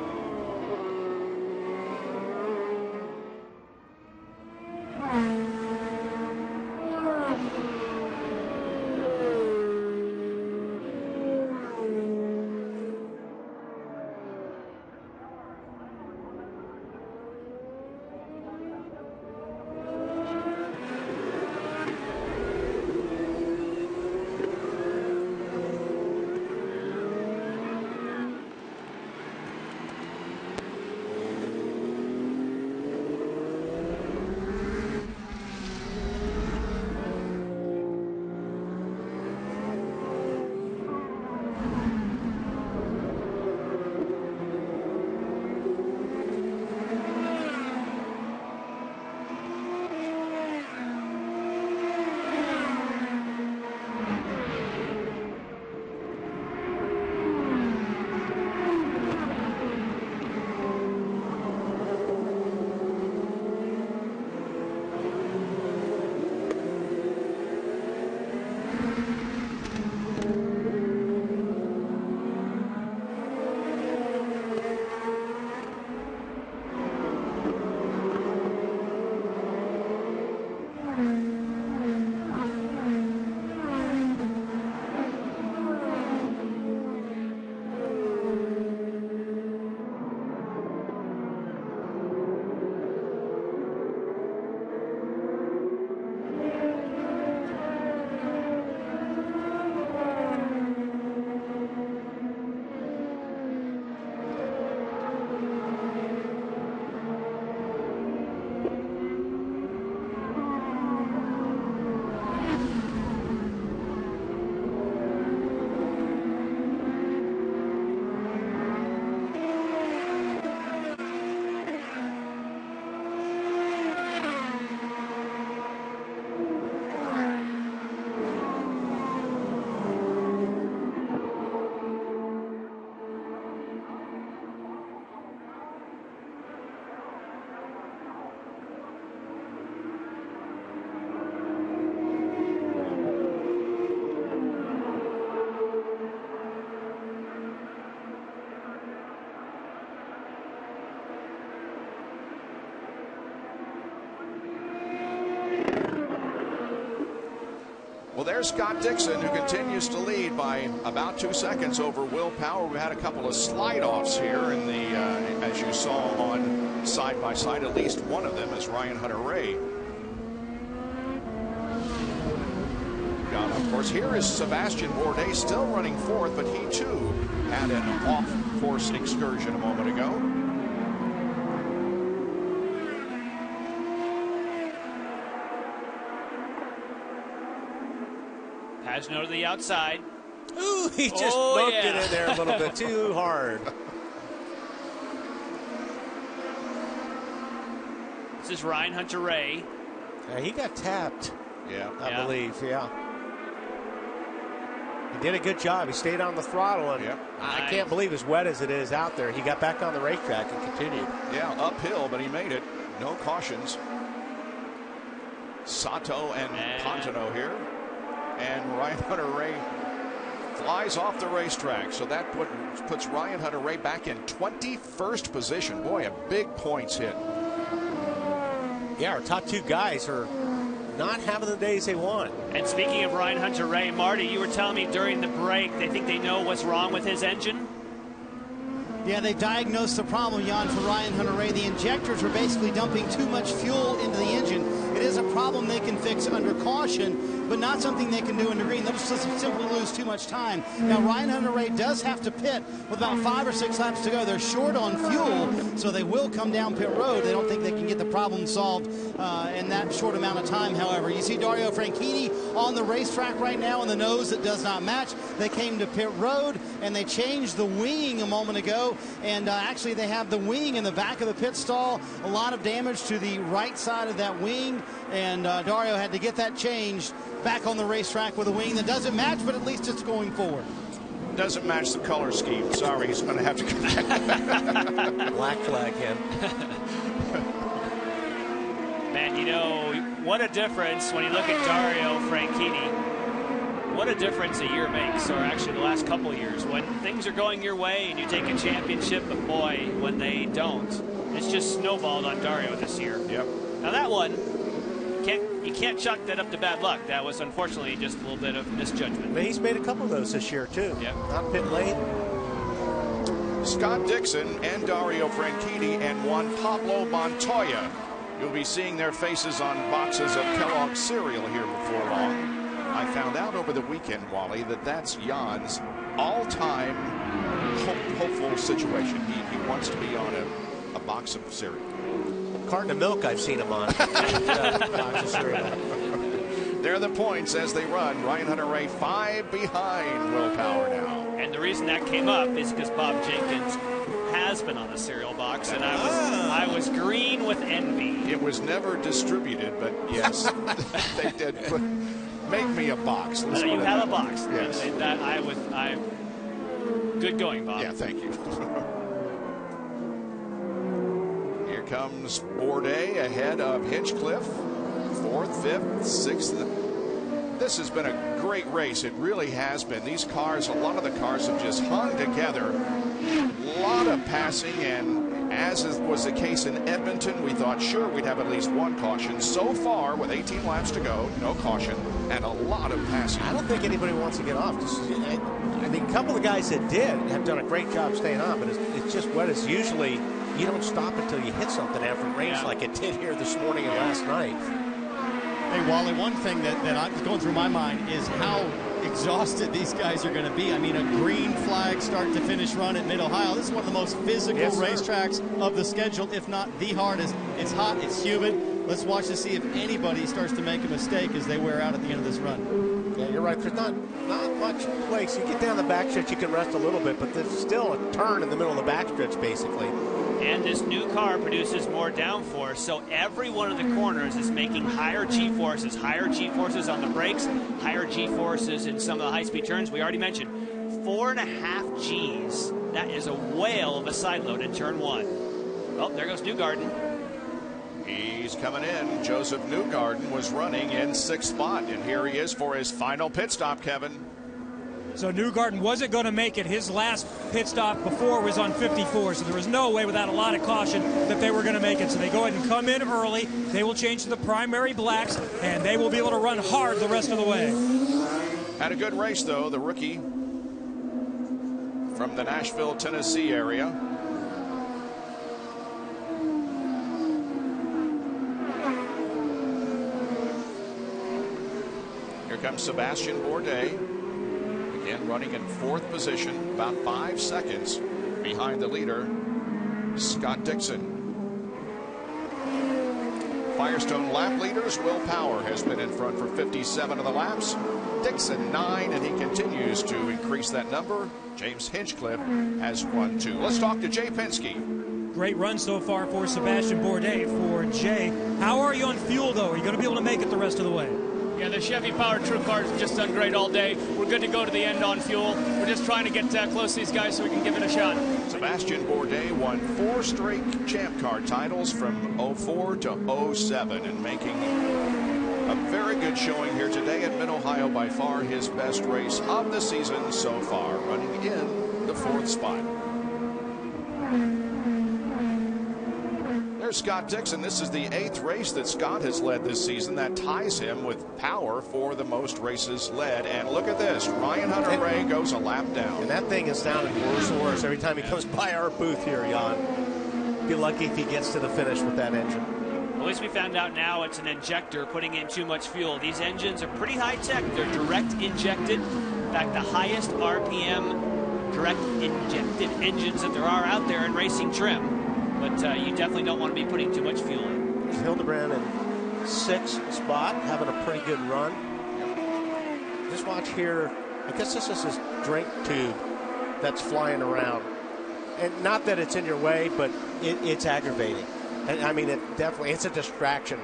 S1: there's Scott Dixon, who continues to lead by about 2 seconds over Will Power. We had a couple of slide-offs here in the, as you saw on side-by-side, at least one of them is Ryan Hunter-Reay. Of course, here is Sebastian Bourdais still running fourth, but he too had an off-course excursion a moment ago.
S2: Pagenaud to the outside.
S6: Ooh, he just bumped it in there a little bit too hard.
S2: This is Ryan Hunter-Reay.
S6: Yeah, he got tapped.
S1: Yeah,
S6: I believe. Yeah. He did a good job. He stayed on the throttle, and I can't believe as wet as it is out there. He got back on the racetrack and continued.
S1: Yeah, uphill, but he made it. No cautions. Sato and Pontono here. And Ryan Hunter-Reay flies off the racetrack. So that puts Ryan Hunter-Reay back in 21st position. Boy, a big points hit.
S6: Yeah, our top two guys are not having the days they want.
S2: And speaking of Ryan Hunter-Reay, Marty, you were telling me during the break they think they know what's wrong with his engine.
S3: Yeah, they diagnosed the problem, Jan, for Ryan Hunter-Reay. The injectors were basically dumping too much fuel into the engine. It is a problem they can fix under caution, but not something they can do in the green. They'll just simply lose too much time. Now, Ryan Hunter-Reay does have to pit with about 5 or 6 laps to go. They're short on fuel, so they will come down pit road. They don't think they can get the problem solved in that short amount of time, however. You see Dario Franchitti on the racetrack right now in the nose that does not match. They came to pit road, and they changed the winging a moment ago, and actually they have the wing in the back of the pit stall. A lot of damage to the right side of that wing, and Dario had to get that changed back on the racetrack with a wing that doesn't match, but at least it's going forward.
S1: Doesn't match the color scheme. Sorry, he's going to have to come back.
S6: Black flag him.
S2: Man, you know, what a difference when you look at Dario Franchitti. What a difference a year makes, or actually the last couple years. When things are going your way and you take a championship, but boy, when they don't, it's just snowballed on Dario this year.
S1: Yep.
S2: Now that one, you can't chalk that up to bad luck. That was unfortunately just a little bit of misjudgment.
S6: But he's made a couple of those this year too.
S2: Yep.
S6: Not pit late.
S1: Scott Dixon and Dario Franchitti and Juan Pablo Montoya. You'll be seeing their faces on boxes of Kellogg's cereal here before long. I found out over the weekend, Wally, that's Jan's all-time hopeful situation. He wants to be on a box of cereal.
S6: Carton of milk I've seen him on. Box of cereal.
S1: There are the points as they run. Ryan Hunter-Reay 5 behind Will Power now.
S2: And the reason that came up is because Bob Jenkins has been on the cereal box, and I was green with envy.
S1: It was never distributed, but yes, they did make me a box.
S2: You have a box.
S1: Yes.
S2: And I'm good going, Bob.
S1: Yeah, thank you. Here comes Bourdais ahead of Hinchcliffe. 4th, 5th, 6th. This has been a great race. It really has been. These cars, a lot of the cars have just hung together. A lot of passing, and as was the case in Edmonton, we thought sure we'd have at least one caution. So far, with 18 laps to go, no caution, and a lot of passing.
S6: I don't think anybody wants to get off. I mean, a couple of guys that did have done a great job staying on, but it's just wet as usually. You don't stop until you hit something after it rains like it did here this morning and last night.
S5: Hey, Wally, one thing that I'm going through my mind is how exhausted these guys are going to be. I mean, a green flag start to finish run at Mid-Ohio. This is one of the most physical racetracks of the schedule, if not the hardest. It's hot, it's humid. Let's watch to see if anybody starts to make a mistake as they wear out at the end of this run.
S6: Yeah, you're right. There's not much place. You get down the backstretch, you can rest a little bit, but there's still a turn in the middle of the backstretch, basically.
S2: And this new car produces more downforce, so every one of the corners is making higher G-forces on the brakes, higher G-forces in some of the high-speed turns. We already mentioned 4.5 Gs. That is a whale of a side load in turn 1. Oh, there goes Newgarden.
S1: He's coming in. Joseph Newgarden was running in 6th spot, and here he is for his final pit stop, Kevin.
S4: So Newgarden wasn't going to make it. His last pit stop before was on 54, so there was no way without a lot of caution that they were going to make it. So they go ahead and come in early. They will change to the primary blacks, and they will be able to run hard the rest of the way.
S1: Had a good race, though, the rookie from the Nashville, Tennessee area. Here comes Sebastian Bourdais, again running in 4th position, about 5 seconds behind the leader, Scott Dixon. Firestone lap leaders, Will Power has been in front for 57 of the laps. Dixon 9, and he continues to increase that number. James Hinchcliffe has won 2. Let's talk to Jay Penske.
S4: Great run so far for Sebastian Bourdais. For Jay, how are you on fuel, though? Are you going to be able to make it the rest of the way?
S8: Yeah, the Chevy Power True Car has just done great all day. We're good to go to the end on fuel. We're just trying to get close to these guys so we can give it a shot.
S1: Sebastian Bourdais won 4 straight Champ Car titles from 04 to 07 and making a very good showing here today at Mid-Ohio, by far his best race of the season so far, running in the 4th spot. There's Scott Dixon. This is the 8th race that Scott has led this season. That ties him with Power for the most races led. And look at this. Ryan Hunter-Reay goes a lap down.
S6: And that thing is sounding worse and worse every time he comes by our booth here, Jan. Be lucky if he gets to the finish with that engine.
S2: At least we found out now it's an injector putting in too much fuel. These engines are pretty high tech. They're direct injected. In fact, the highest RPM direct injected engines that there are out there in racing trim. But you definitely don't want to be putting too much fuel in.
S6: Hildebrand in 6th spot, having a pretty good run. Just watch here. I guess this is his drink tube that's flying around. And not that it's in your way, but it's aggravating. And I mean, it's a distraction.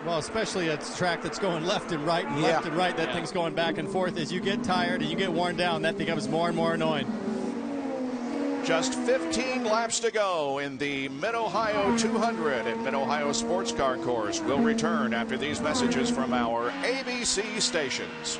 S5: Well, especially at a track that's going left and right and left and right. That thing's going back and forth. As you get tired and you get worn down, that becomes more and more annoying.
S1: Just 15 laps to go in the Mid-Ohio 200 at Mid-Ohio Sports Car Course. We'll return after these messages from our ABC stations.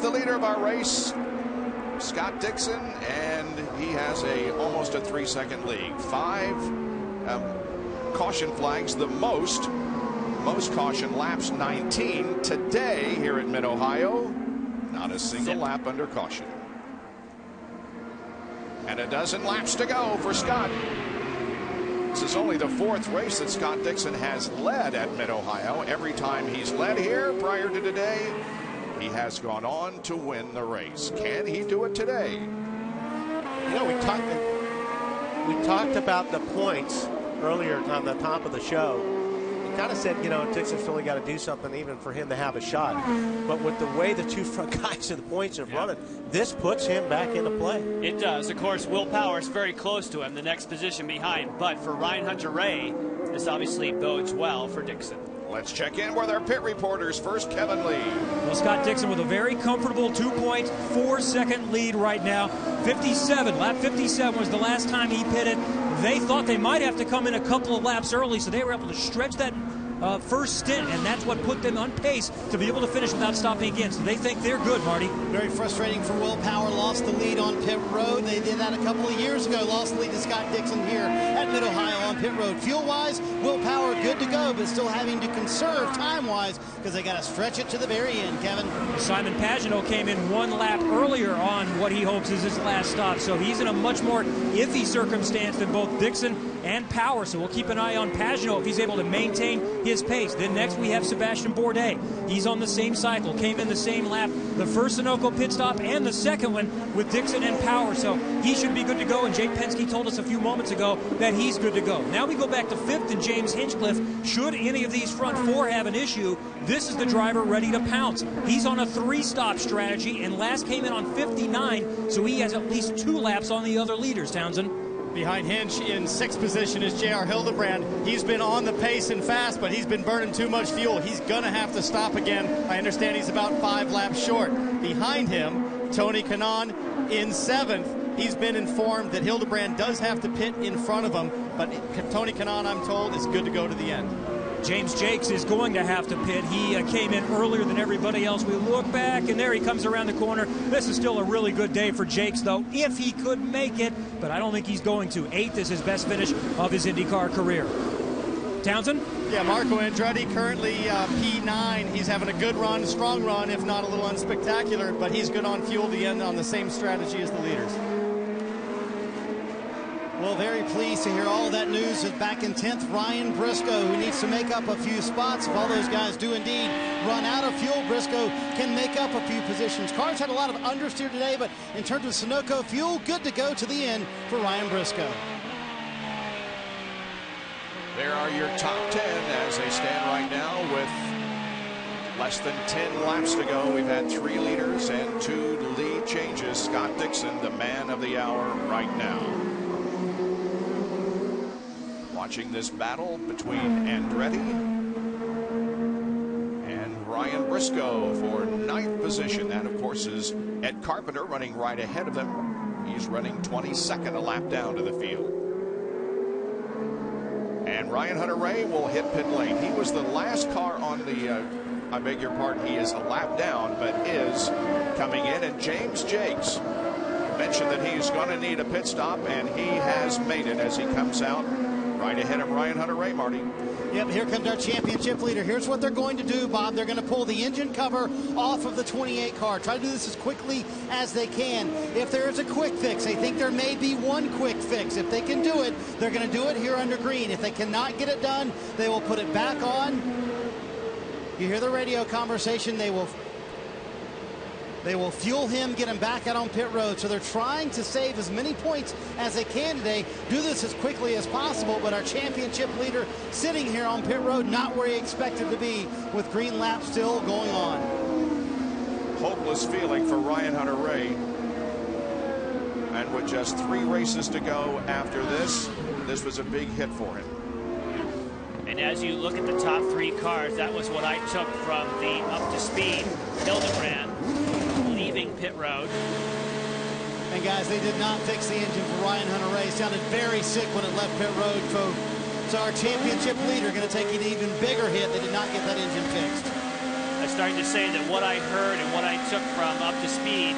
S1: the leader of our race, Scott Dixon, and he has almost a 3-second lead. 5 caution flags, the most caution laps, 19 today here at Mid-Ohio. Not a single lap under caution. And a dozen laps to go for Scott. This is only the 4th race that Scott Dixon has led at Mid-Ohio. Every time he's led here prior to today, he has gone on to win the race. Can he do it today?
S6: You know, we talked about the points earlier on the top of the show. We kind of said, you know, Dixon's really got to do something even for him to have a shot. But with the way the 2 front guys of the points have running, this puts him back into play.
S2: It does. Of course, Will Power's very close to him, the next position behind. But for Ryan Hunter-Reay, this obviously bodes well for Dixon.
S1: Let's check in with our pit reporters. First, Kevin Lee.
S4: Well, Scott Dixon with a very comfortable 2.4-second lead right now. 57. Lap 57 was the last time he pitted. They thought they might have to come in a couple of laps early, so they were able to stretch that first stint, and that's what put them on pace to be able to finish without stopping again. So they think they're good, Marty.
S3: Very frustrating for Will Power. Lost the lead on pit road. They did that a couple of years ago. Lost the lead to Scott Dixon here at Mid-Ohio on pit road. Fuel-wise, Will Power good to go, but still having to conserve time-wise because they got to stretch it to the very end, Kevin.
S4: Simon Pagenaud came in 1 lap earlier on what he hopes is his last stop, so he's in a much more iffy circumstance than both Dixon and Power, so we'll keep an eye on Pagenaud if he's able to maintain his pace. Then next we have Sebastian Bourdais. He's on the same cycle, came in the same lap, the first Sunoco pit stop and the second one with Dixon and Power, so he should be good to go, and Jake Penske told us a few moments ago that he's good to go. Now we go back to 5th and James Hinchcliffe. Should any of these front 4 have an issue, this is the driver ready to pounce. He's on a 3-stop strategy and last came in on 59, so he has at least 2 laps on the other leaders, Townsend.
S5: Behind Hinch in 6th position is J.R. Hildebrand. He's been on the pace and fast, but he's been burning too much fuel. He's going to have to stop again. I understand he's about 5 laps short. Behind him, Tony Kanaan in 7th. He's been informed that Hildebrand does have to pit in front of him, but Tony Kanaan, I'm told, is good to go to the end.
S4: James Jakes is going to have to pit. He came in earlier than everybody else. We look back, and there he comes around the corner. This is still a really good day for Jakes, though, if he could make it, but I don't think he's going to. 8th is his best finish of his IndyCar career. Townsend?
S5: Yeah, Marco Andretti currently P9. He's having a good run, strong run, if not a little unspectacular, but he's good on fuel to end on the same strategy as the leaders.
S3: Well, very pleased to hear all that news. Is back in 10th, Ryan Briscoe, who needs to make up a few spots. If all those guys do indeed run out of fuel, Briscoe can make up a few positions. Cars had a lot of understeer today, but in terms of Sunoco fuel, good to go to the end for Ryan Briscoe.
S1: There are your top 10 as they stand right now with less than 10 laps to go. We've had 3 leaders and 2 lead changes. Scott Dixon, the man of the hour right now. Watching this battle between Andretti and Ryan Briscoe for 9th position. That, of course, is Ed Carpenter running right ahead of them. He's running 22nd, a lap down to the field. And Ryan Hunter-Reay will hit pit lane. He was the last car on the, I beg your pardon, he is a lap down, but is coming in. And James Jakes mentioned that he's going to need a pit stop, and he has made it as he comes out right ahead of Ryan Hunter-Reay, Marty.
S3: Yep, here comes our championship leader. Here's what they're going to do, Bob. They're going to pull the engine cover off of the 28 car. Try to do this as quickly as they can. If there is a quick fix, they think there may be one quick fix. If they can do it, they're going to do it here under green. If they cannot get it done, they will put it back on. You hear the radio conversation. They will fuel him, get him back out on pit road. So they're trying to save as many points as they can today. Do this as quickly as possible, but our championship leader sitting here on pit road, not where he expected to be, with green laps still going on.
S1: Hopeless feeling for Ryan Hunter-Reay. And with just 3 races to go after this was a big hit for him.
S2: And as you look at the top 3 cars, that was what I took from the up to speed Hildebrand leaving pit road.
S3: And guys, they did not fix the engine for Ryan Hunter-Reay. Sounded very sick when it left pit road, so our championship leader going to take an even bigger hit. They did not get that engine fixed.
S2: starting to say that what I heard and what I took from Up to Speed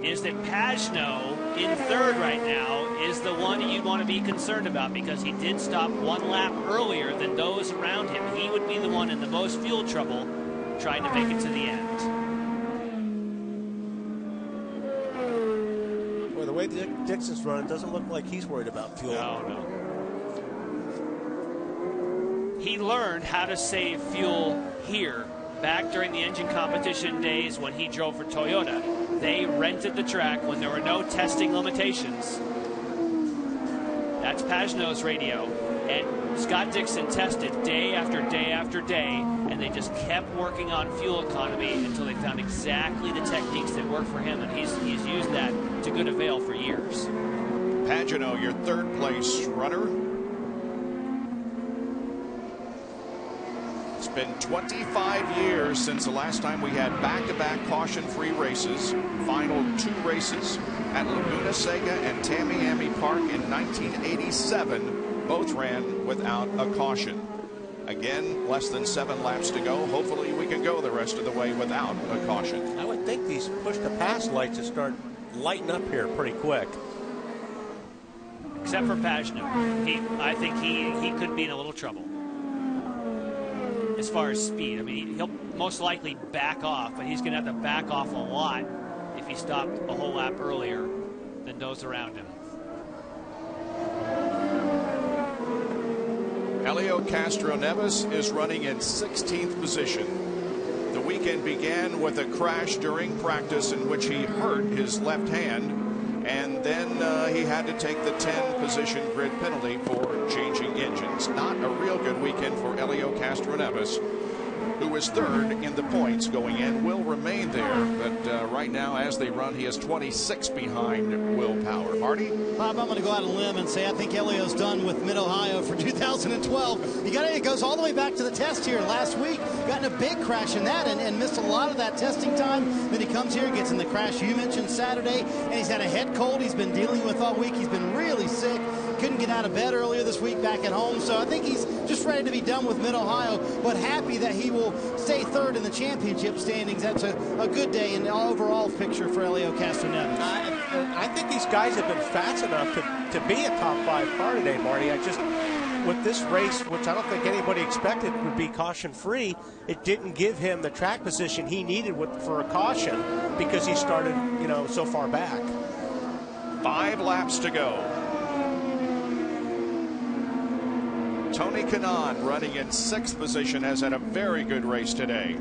S2: is that Pagenaud in third right now is the one you'd want to be concerned about, because he did stop 1 lap earlier than those around him. He would be the one in the most fuel trouble trying to make it to the end.
S6: Well, the way Dixon's running, it doesn't look like he's worried about fuel.
S2: No. He learned how to save fuel here back during the engine competition days when he drove for Toyota. They rented the track when there were no testing limitations. That's Pagenaud's radio. And Scott Dixon tested day after day after day, and they just kept working on fuel economy until they found exactly the techniques that work for him, and he's used that to good avail for years.
S1: Pagenaud, your third place runner. It's been 25 years since the last time we had back-to-back caution-free races. Final 2 races at Laguna Seca and Tamiami Park in 1987. Both ran without a caution. Again, less than 7 laps to go. Hopefully we can go the rest of the way without a caution.
S6: I would think these push-to-pass lights will start lighting up here pretty quick.
S2: Except for Pagenaud. I think he could be in a little trouble as far as speed. I mean, he'll most likely back off, but he's going to have to back off a lot if he stopped a whole lap earlier than those around him.
S1: Helio Castroneves is running in 16th position. The weekend began with a crash during practice in which he hurt his left hand, and then he had to take the 10-position grid penalty for changing engines. Not a real good weekend for Helio Castroneves, who is third in the points going in, will remain there. But right now, as they run, he is 26 behind Will Power. Marty?
S3: Bob, I'm going to go out on a limb and say I think Helio's done with Mid-Ohio for 2012. It goes all the way back to the test here last week. Got in a big crash in that and missed a lot of that testing time. Then he comes here, gets in the crash you mentioned Saturday, and he's had a head cold he's been dealing with all week. He's been really sick. Couldn't get out of bed earlier this week back at home. So I think he's just ready to be done with Mid-Ohio, but happy that he will stay third in the championship standings. That's a good day in the overall picture for Helio Castroneves.
S6: I think these guys have been fast enough to be a top 5 car today, Marty. With this race, which I don't think anybody expected would be caution-free, it didn't give him the track position he needed for a caution because he started, so far back.
S1: 5 laps to go. Tony Kanaan running in 6th position has had a very good race today.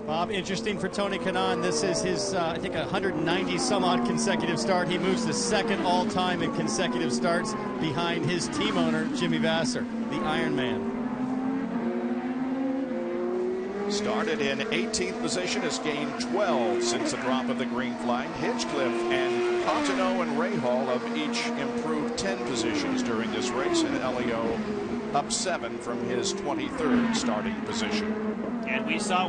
S5: Bob, interesting for Tony Kanaan. This is his, I think, 190-some-odd consecutive start. He moves to second all-time in consecutive starts behind his team owner, Jimmy Vasser, the Iron Man.
S1: Started in 18th position, has gained 12 since the drop of the green flag. Hinchcliffe and Cotonou and Rahal have each improved 10 positions during this race, and Helio up 7 from his 23rd starting position.
S2: And we saw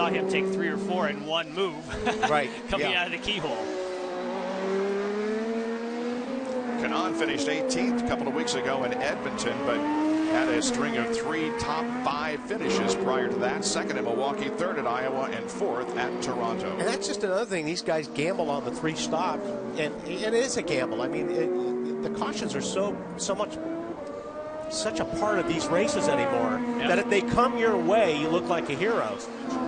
S2: him take 3 or 4 in one move,
S6: right,
S2: coming out of the keyhole.
S1: Kanaan finished 18th a couple of weeks ago in Edmonton, but had a string of 3 top 5 finishes prior to that. Second in Milwaukee, third at Iowa, and 4th at Toronto.
S6: And that's just another thing. These guys gamble on the 3 stops, and it is a gamble. I mean, the cautions are such a part of these races anymore that if they come your way, you look like a hero.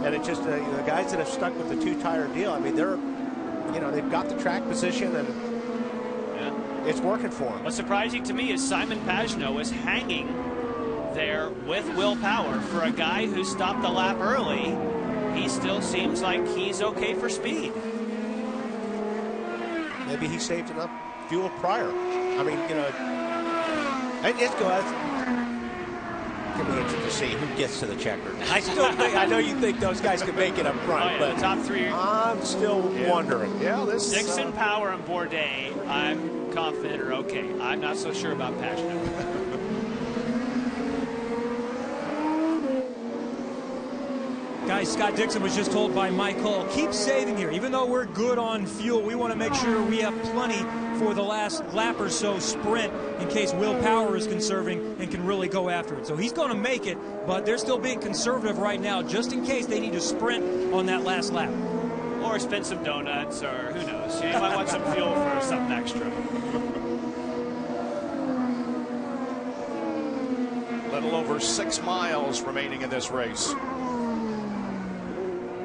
S6: And it just the guys that have stuck with the 2-tire deal. I mean, they've got the track position and it's working for them.
S2: What's surprising to me is Simon Pagenaud is hanging there with Will Power. For a guy who stopped the lap early, he still seems like he's okay for speed.
S6: Maybe he saved enough fuel prior. I mean, and just go out. Can be interesting to see who gets to the checker. I know you think those guys can make it up front, but
S2: the top 3.
S6: I'm still wondering.
S1: Yeah,
S2: Dixon, Power, and Bourdais, I'm confident are okay. I'm not so sure about Pagenaud.
S4: Guys, Scott Dixon was just told by Mike Hull, keep saving here. Even though we're good on fuel, we want to make sure we have plenty for the last lap or so sprint in case Will Power is conserving and can really go after it. So he's going to make it, but they're still being conservative right now just in case they need to sprint on that last lap.
S2: Or spend some donuts, or who knows. You might want some fuel for something extra.
S1: Little over 6 miles remaining in this race.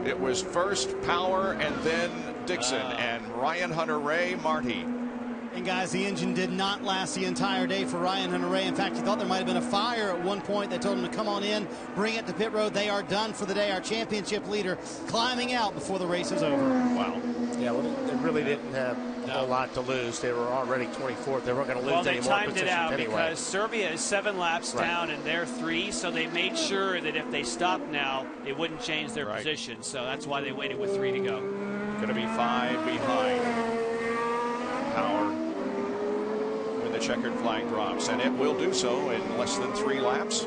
S1: It was first Power and then Dixon and Ryan Hunter-Ray, Marty.
S3: And guys, the engine did not last the entire day for Ryan Hunter-Ray. In fact, he thought there might have been a fire at one point. They told him to come on in, bring it to pit road. They are done for the day. Our championship leader climbing out before the race is over.
S1: Wow.
S6: Yeah, well, they really didn't have a whole lot to lose. They were already 24th. They weren't going to lose any more positions anyway. Well, they timed it out
S2: because Serbia is 7 laps down and they're 3, so they made sure that if they stopped now, it wouldn't change their position. So that's why they waited with 3 to go.
S1: Going to be 5 behind Power when the checkered flag drops, and it will do so in less than 3 laps.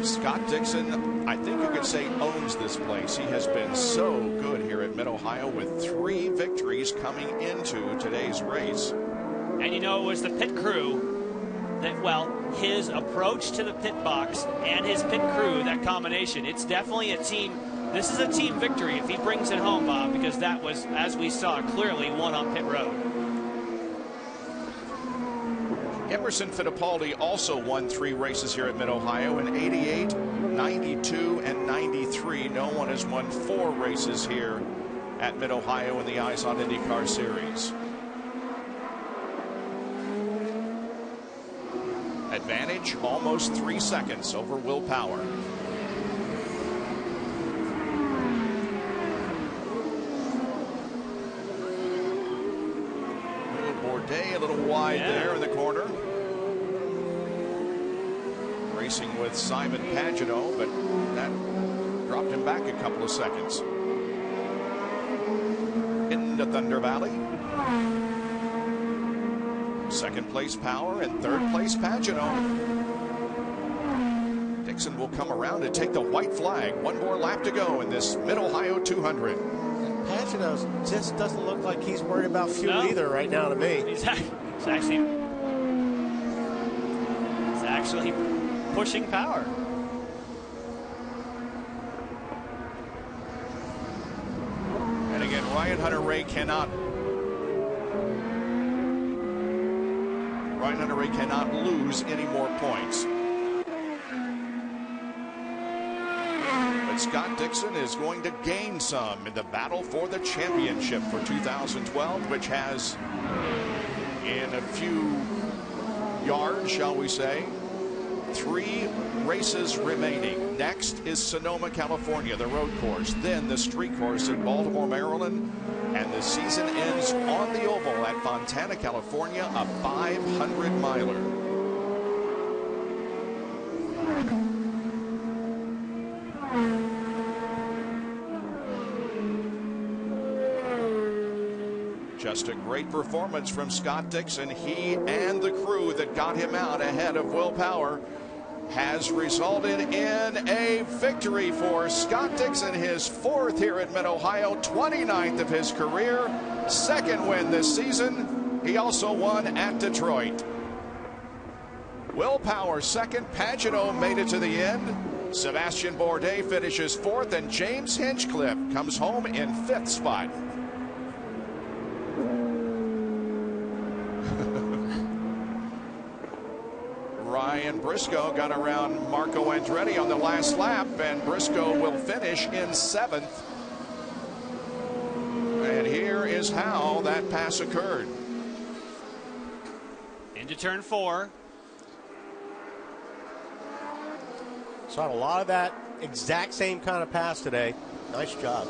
S1: Scott Dixon, I think you could say, owns this place. He has been so good here at Mid-Ohio with 3 victories coming into today's race.
S2: And you know, it was the pit crew that, well, his approach to the pit box and his pit crew, that combination, it's definitely a team. This is a team victory if he brings it home, Bob, because that was, as we saw, clearly won on pit road.
S1: Emerson Fittipaldi also won 3 races here at Mid-Ohio in 88, 92, and 93. No one has won 4 races here at Mid-Ohio in the IZOD IndyCar Series. Advantage almost 3 seconds over Will Power. Bourdais a little wide there in the corner. Racing with Simon Pagenaud, but that dropped him back a couple of seconds. Into Thunder Valley. Second place Power and third place Pagenaud. Dixon will come around and take the white flag. 1 more lap to go in this Mid-Ohio 200.
S6: Pagenaud just doesn't look like he's worried about fuel either right now to me.
S2: He's actually pushing Power.
S1: And again, Ryan Hunter-Ray cannot lose any more points. But Scott Dixon is going to gain some in the battle for the championship for 2012, which has, in a few yards, shall we say, 3 races remaining. Next is Sonoma, California, the road course, then the street course in Baltimore, Maryland, and the season ends on the oval at Fontana, California, a 500-miler. Just a great performance from Scott Dixon. He and the crew that got him out ahead of Will Power has resulted in a victory for Scott Dixon, his 4th here at Mid-Ohio, 29th of his career, 2nd win this season. He also won at Detroit. Will Power 2nd, Pagenaud made it to the end. Sebastian Bourdais finishes 4th, and James Hinchcliffe comes home in 5th spot. Ryan Briscoe got around Marco Andretti on the last lap, and Briscoe will finish in 7th. And here is how that pass occurred.
S2: Into turn 4.
S6: Saw a lot of that exact same kind of pass today. Nice job.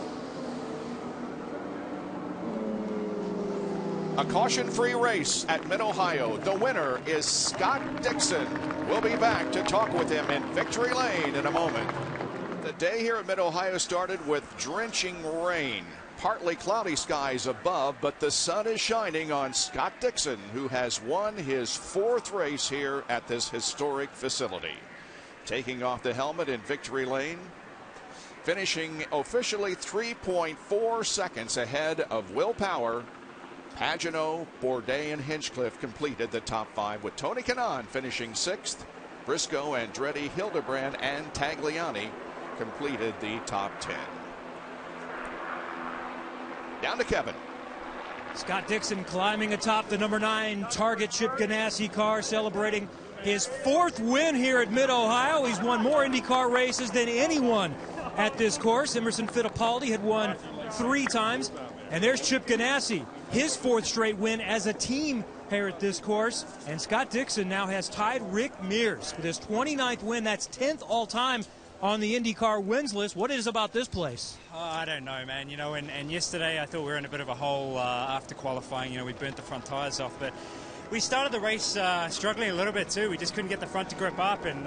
S1: A caution-free race at Mid-Ohio. The winner is Scott Dixon. We'll be back to talk with him in Victory Lane in a moment. The day here at Mid-Ohio started with drenching rain. Partly cloudy skies above, but the sun is shining on Scott Dixon, who has won his 4th race here at this historic facility. Taking off the helmet in Victory Lane, finishing officially 3.4 seconds ahead of Will Power, Pagano, Bourdais, and Hinchcliffe completed the top 5, with Tony Kanaan finishing 6th. Briscoe, Andretti, Hildebrand, and Tagliani completed the top 10. Down to Kevin.
S4: Scott Dixon climbing atop the number 9 Target Chip Ganassi car, celebrating his 4th win here at Mid-Ohio. He's won more IndyCar races than anyone at this course. Emerson Fittipaldi had won 3 times. And there's Chip Ganassi, his 4th straight win as a team here at this course. And Scott Dixon now has tied Rick Mears with his 29th win. That's 10th all-time on the IndyCar wins list. What is about this place?
S9: Oh, I don't know, man. And yesterday I thought we were in a bit of a hole after qualifying. We burnt the front tires off, but we started the race struggling a little bit too. We just couldn't get the front to grip up, and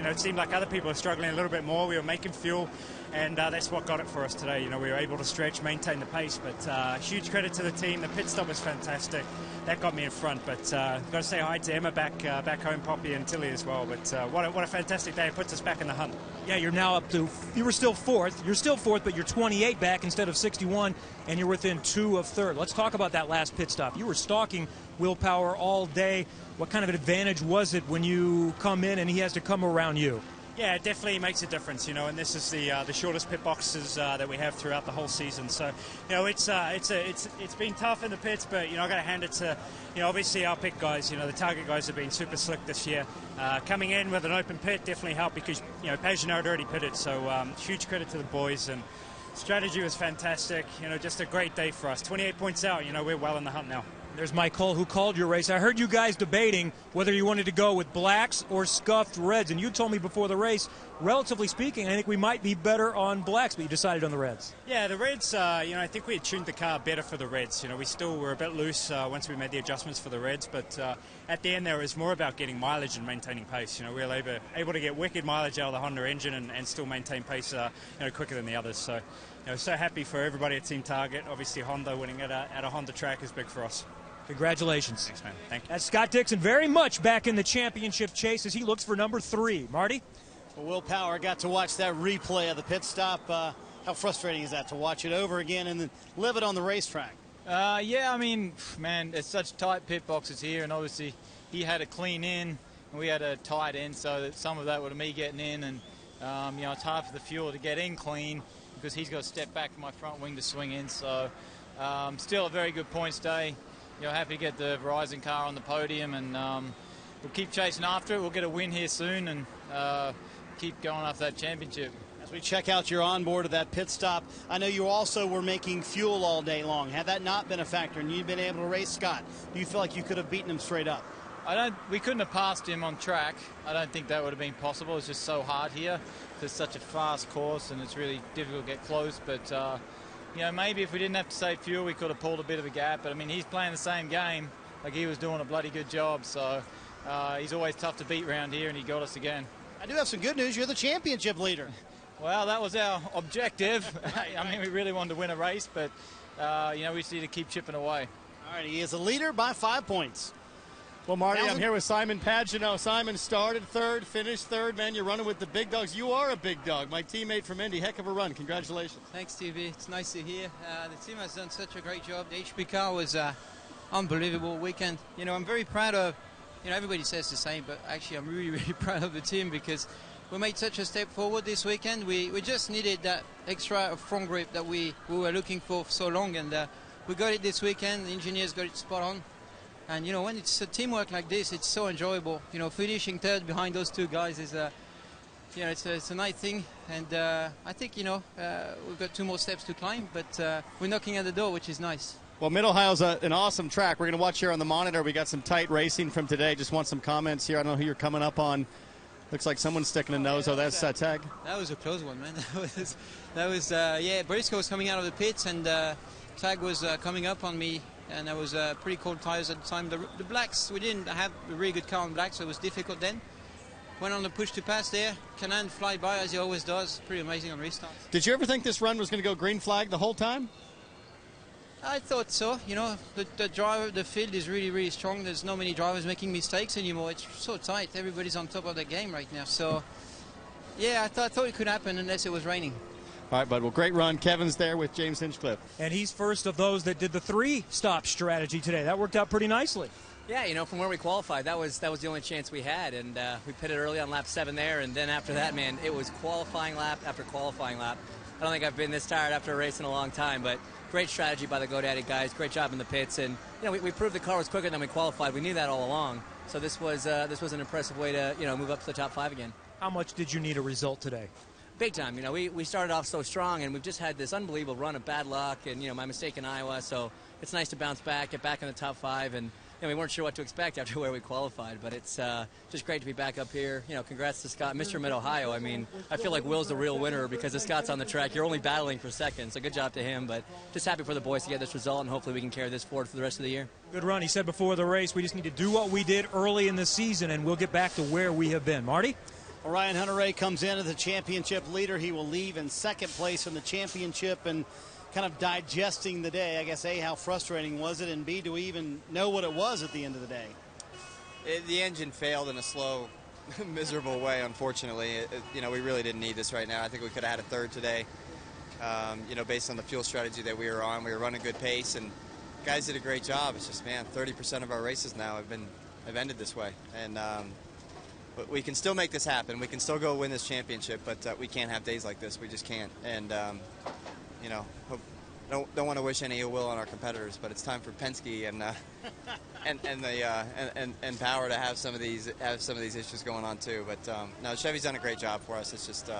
S9: it seemed like other people were struggling a little bit more. We were making fuel, and that's what got it for us today. We were able to stretch, maintain the pace, but huge credit to the team. The pit stop was fantastic. That got me in front, but got to say hi to Emma back home, Poppy and Tilly as well. But what a fantastic day. It puts us back in the hunt.
S4: Yeah, you're now up to, you were still 4th. You're still 4th, but you're 28 back instead of 61, and you're within 2 of 3rd. Let's talk about that last pit stop. You were stalking Will Power all day. What kind of an advantage was it when you come in and he has to come around you?
S9: Yeah, it definitely makes a difference, and this is the shortest pit boxes that we have throughout the whole season. So, it's been tough in the pits, but I got to hand it to, obviously our pit guys. The Target guys have been super slick this year. Coming in with an open pit definitely helped because Pagano had already pitted. So huge credit to the boys, and strategy was fantastic. Just a great day for us. 28 points out. We're well in the hunt now.
S4: There's Mike Cole, who called your race. I heard you guys debating whether you wanted to go with blacks or scuffed reds, and you told me before the race, relatively speaking, I think we might be better on blacks, but you decided on the reds.
S9: Yeah, the reds, I think we had tuned the car better for the reds. We still were a bit loose once we made the adjustments for the reds, but at the end there was more about getting mileage and maintaining pace. We were able to get wicked mileage out of the Honda engine and still maintain pace quicker than the others. So, so happy for everybody at Team Target. Obviously Honda winning at a Honda track is big for us.
S4: Congratulations.
S9: Thanks, man. Thank you.
S4: That's Scott Dixon very much back in the championship chase as he looks for number 3. Marty?
S3: Well, Will Power got to watch that replay of the pit stop. How frustrating is that to watch it over again and then live it on the racetrack?
S10: Yeah, I mean, man, it's such tight pit boxes here, and obviously he had a clean in and we had a tight in, so that some of that was me getting in, and it's hard for the fuel to get in clean because he's got to step back for my front wing to swing in. So still a very good points day. Happy to get the Verizon car on the podium, and we'll keep chasing after it. We'll get a win here soon and keep going after that championship.
S3: As we check out your onboard of that pit stop, I know you also were making fuel all day long. Had that not been a factor and you'd been able to race Scott, do you feel like you could have beaten him straight up?
S10: We couldn't have passed him on track. I don't think that would have been possible. It's just so hard here. It's such a fast course and it's really difficult to get close, but maybe if we didn't have to save fuel, we could have pulled a bit of a gap. But, I mean, he's playing the same game. Like, he was doing a bloody good job. So he's always tough to beat around here, and he got us again.
S3: I do have some good news. You're the championship leader.
S10: Well, that was our objective. I mean, we really wanted to win a race, but, we just need to keep chipping away.
S3: All right, he is a leader by 5 points.
S5: Well, Marty, I'm here with Simon Pagano. Simon started 3rd, finished 3rd. Man, you're running with the big dogs. You are a big dog. My teammate from Indy. Heck of a run. Congratulations.
S11: Thanks, TV. It's nice to hear. The team has done such a great job. The HP car was unbelievable weekend. I'm very proud of, everybody says the same, but actually I'm really, really proud of the team because we made such a step forward this weekend. We just needed that extra front grip that we were looking for so long, and we got it this weekend. The engineers got it spot on. And, when it's a teamwork like this, it's so enjoyable. Finishing 3rd behind those 2 guys is, it's a nice thing. And I think, we've got 2 more steps to climb, but we're knocking at the door, which is nice.
S5: Well, Mid-Ohio's an awesome track. We're going to watch here on the monitor. We got some tight racing from today. Just want some comments here. I don't know who you're coming up on. Looks like someone's sticking a nose. Oh, that's Tag.
S11: That was a close one, man. Briscoe was coming out of the pits, and Tag was coming up on me. And there was pretty cold tires at the time. The blacks, we didn't have a really good car on black, so it was difficult then. Went on the push to pass there. Kanaan fly by as he always does. Pretty amazing on restarts.
S5: Did you ever think this run was going to go green flag the whole time?
S11: I thought so. The field is really, really strong. There's not many drivers making mistakes anymore. It's so tight. Everybody's on top of the game right now. So, yeah, I thought it could happen unless it was raining.
S5: All right, bud. Well, great run. Kevin's there with James Hinchcliffe.
S4: And he's first of those that did the 3-stop strategy today. That worked out pretty nicely.
S12: Yeah, you know, from where we qualified, that was the only chance we had, and we pitted early on lap 7 there, and then after that, man, it was qualifying lap after qualifying lap. I don't think I've been this tired after a race in a long time, but great strategy by the GoDaddy guys, great job in the pits, and you know, we proved the car was quicker than we qualified. We knew that all along, so this was an impressive way to, you know, move up to the top 5 again.
S4: How much did you need a result today?
S12: Big time. You know, we started off so strong, and we've just had this unbelievable run of bad luck, and you know, my mistake in Iowa, so it's nice to bounce back, get back in the top 5, and you know, we weren't sure what to expect after where we qualified, but it's just great to be back up here. You know, congrats to Scott, Mr. Mid-Ohio. I mean, I feel like Will's the real winner because if Scott's on the track, you're only battling for second, so good job to him, but just happy for the boys to get this result, and hopefully we can carry this forward for the rest of the year.
S4: Good run. He said before the race, we just need to do what we did early in the season, and we'll get back to where we have been. Marty?
S3: Well, Ryan Hunter-Reay comes in as the championship leader. He will leave in second place in the championship, and kind of digesting the day. I guess, A, how frustrating was it, and B, do we even know what it was at the end of the day?
S13: The engine failed in a slow, miserable way, unfortunately. You know, we really didn't need this right now. I think we could have had a third today, you know, based on the fuel strategy that we were on. We were running good pace, and guys did a great job. It's just, man, 30% of our races now have ended this way. And but we can still make this happen. We can still go win this championship, but we can't have days like this. We just can't. And you know, don't want to wish any ill will on our competitors, but it's time for Penske and Power to have some of these issues going on too. But no, Chevy's done a great job for us. It's just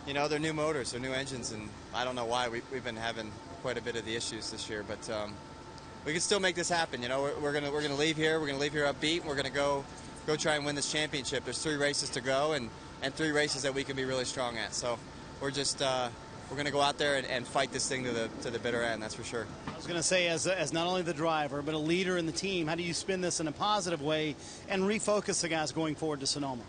S13: you know, they're new motors, they're new engines, and I don't know why we've been having quite a bit of the issues this year, but we can still make this happen. You know, we're gonna leave here. We're gonna leave here upbeat. And we're gonna go try and win this championship. There's 3 races to go, and 3 races that we can be really strong at. So we're just we're going to go out there and fight this thing to the bitter end, that's for sure.
S3: I was going to say, as not only the driver, but a leader in the team, how do you spin this in a positive way and refocus the guys going forward to Sonoma?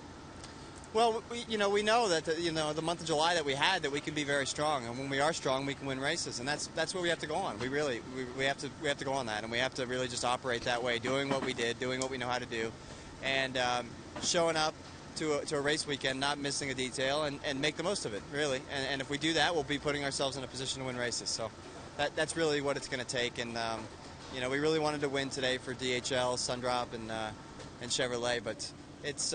S13: Well, we know that the month of July that we had, that we can be very strong, and when we are strong, we can win races, and that's what we have to go on. We have to go on that, and we have to really just operate that way, doing what we did, doing what we know how to do, and showing up to a race weekend, not missing a detail, and make the most of it, really. And if we do that, we'll be putting ourselves in a position to win races. So that's really what it's going to take. And you know, we really wanted to win today for DHL, Sundrop, and Chevrolet, but it's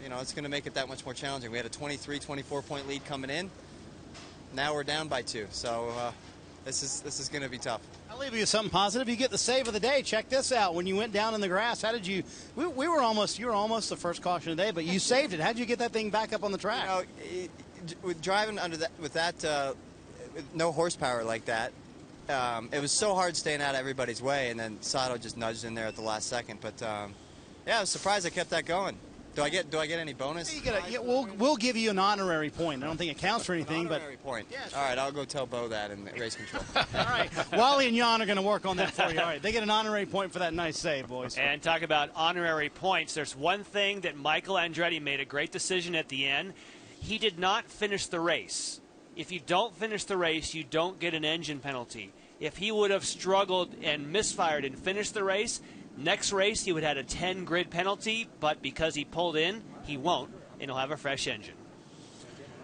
S13: you know, it's going to make it that much more challenging. We had a 24 point lead coming in. Now we're down by 2. So this is going to be tough.
S3: I'll leave you with something positive. You get the save of the day. Check this out. When you went down in the grass, how did you? You were almost the first caution of the day, but you saved it. How did you get that thing back up on the track?
S13: You know, with driving under that with no horsepower like that, it was so hard staying out of everybody's way, and then Sato just nudged in there at the last second. But yeah, I was surprised I kept that going. Do I get any bonus?
S3: We'll give you an honorary point. I don't think it counts for anything, but
S13: honorary point. Yeah, sure. All right, I'll go tell Bo that in race control.
S3: All right, Wally and Jan are going to work on that for you. All right, they get an honorary point for that nice save, boys.
S2: And talk about honorary points. There's one thing that Michael Andretti made a great decision at the end. He did not finish the race. If you don't finish the race, you don't get an engine penalty. If he would have struggled and misfired and finished the race, next race he would have had a 10 grid penalty, but because he pulled in, he won't, and he'll have a fresh engine.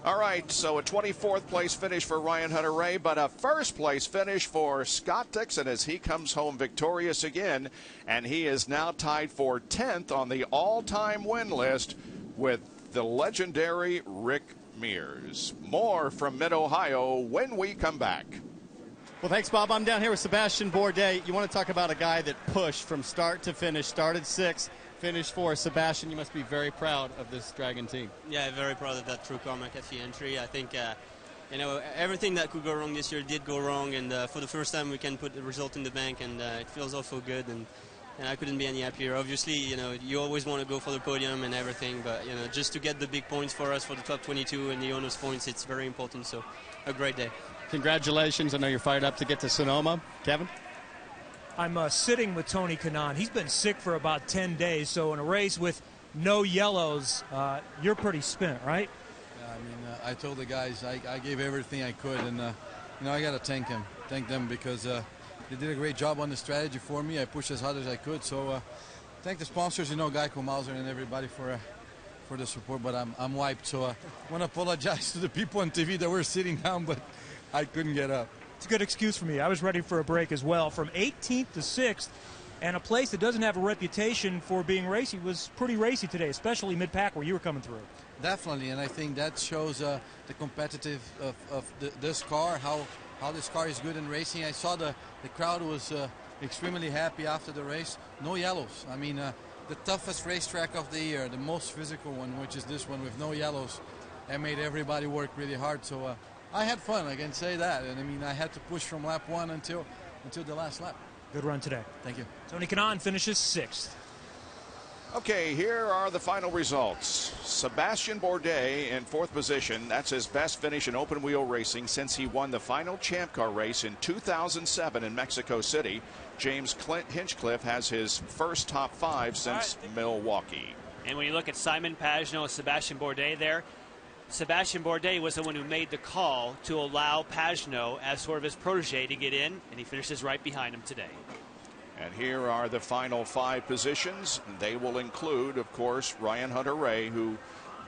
S1: All right, so a 24th place finish for Ryan Hunter-Reay, but a first place finish for Scott Dixon as he comes home victorious again, and he is now tied for 10th on the all-time win list with the legendary Rick Mears. More from Mid-Ohio when we come back.
S5: Well, thanks, Bob. I'm down here with Sebastian Bourdais. You want to talk about a guy that pushed from start to finish, started 6th, finished 4th. Sebastian, you must be very proud of this Dragon team.
S14: Yeah, very proud of that True Car McAfee entry. I think, you know, everything that could go wrong this year did go wrong, and for the first time we can put the result in the bank, and it feels awful good, and I couldn't be any happier. Obviously, you know, you always want to go for the podium and everything, but, you know, just to get the big points for us for the top 22 and the honors points, it's very important, so a great day.
S5: Congratulations. I know you're fired up to get to Sonoma. Kevin?
S4: I'm sitting with Tony Kanaan. He's been sick for about 10 days, so in a race with no yellows, you're pretty spent, right?
S15: Yeah, I mean, I told the guys I gave everything I could, and, you know, I got to thank them because they did a great job on the strategy for me. I pushed as hard as I could, so thank the sponsors, you know, Geico, Mauser, and everybody for for the support, but I'm wiped. So I want to apologize to the people on TV that were sitting down, but I couldn't get up.
S4: It's a good excuse for me. I was ready for a break as well. From 18th to 6th, and a place that doesn't have a reputation for being racy was pretty racy today, especially mid-pack where you were coming through.
S15: Definitely, and I think that shows the competitive of this car, how this car is good in racing. I saw the crowd was extremely happy after the race. No yellows. I mean, the toughest racetrack of the year, the most physical one, which is this one with no yellows, and made everybody work really hard. So I had fun, I can say that. And I mean, I had to push from lap 1 until the last lap.
S4: Good run today.
S15: Thank you.
S4: Tony Kanaan finishes 6th.
S1: Okay, here are the final results. Sebastian Bourdais in 4th position. That's his best finish in open wheel racing since he won the final Champ Car race in 2007 in Mexico City. James Hinchcliffe has his first top 5 since Milwaukee.
S2: And when you look at Simon Pagenaud and Sebastian Bourdais there, Sebastian Bourdais was the one who made the call to allow Pagenaud as sort of his protege to get in, and he finishes right behind him today.
S1: And here are the final 5 positions. They will include, of course, Ryan Hunter-Reay, who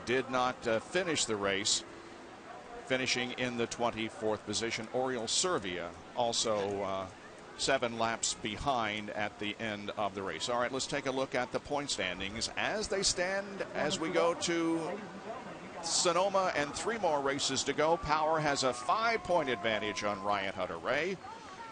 S1: did not finish the race, finishing in the 24th position. Oriol Servia also 7 laps behind at the end of the race. All right, let's take a look at the point standings as they stand as we go to Sonoma and 3 more races to go. Power has a 5-point advantage on Ryan Hunter-Reay.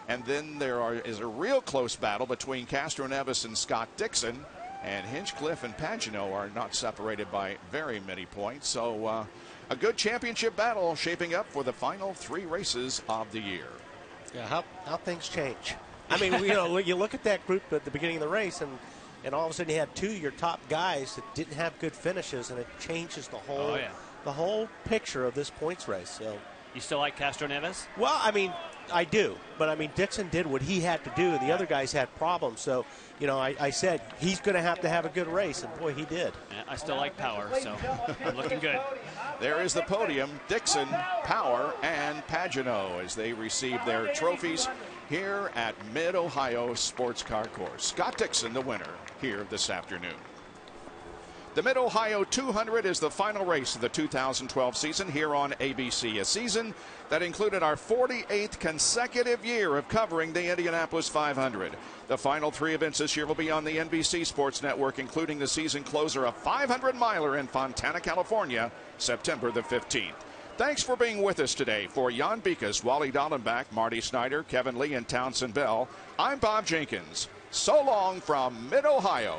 S1: And then there is a real close battle between Castroneves and Scott Dixon. And Hinchcliffe and Pagenaud are not separated by very many points. So a good championship battle shaping up for the final 3 races of the year.
S6: Yeah, how things change. I mean, you look at that group at the beginning of the race, and all of a sudden you had 2 of your top guys that didn't have good finishes, and it changes the whole picture of this points race. So
S2: you still like Castroneves?
S6: Well, I mean, I do, but I mean, Dixon did what he had to do, and the other guys had problems. So, I said he's going to have a good race, and boy, he did.
S2: Yeah, I still like Power, so I'm looking good.
S1: There is the podium: Dixon, Power, and Pagenaud as they receive their trophies here at Mid-Ohio Sports Car Course. Scott Dixon, the winner, here this afternoon. The Mid-Ohio 200 is the final race of the 2012 season here on ABC, a season that included our 48th consecutive year of covering the Indianapolis 500. The final 3 events this year will be on the NBC Sports Network, including the season closer, a 500-miler in Fontana, California, September the 15th. Thanks for being with us today. For Jan Bikas, Wally Dallenbach, Marty Snyder, Kevin Lee, and Townsend Bell, I'm Bob Jenkins. So long from Mid-Ohio.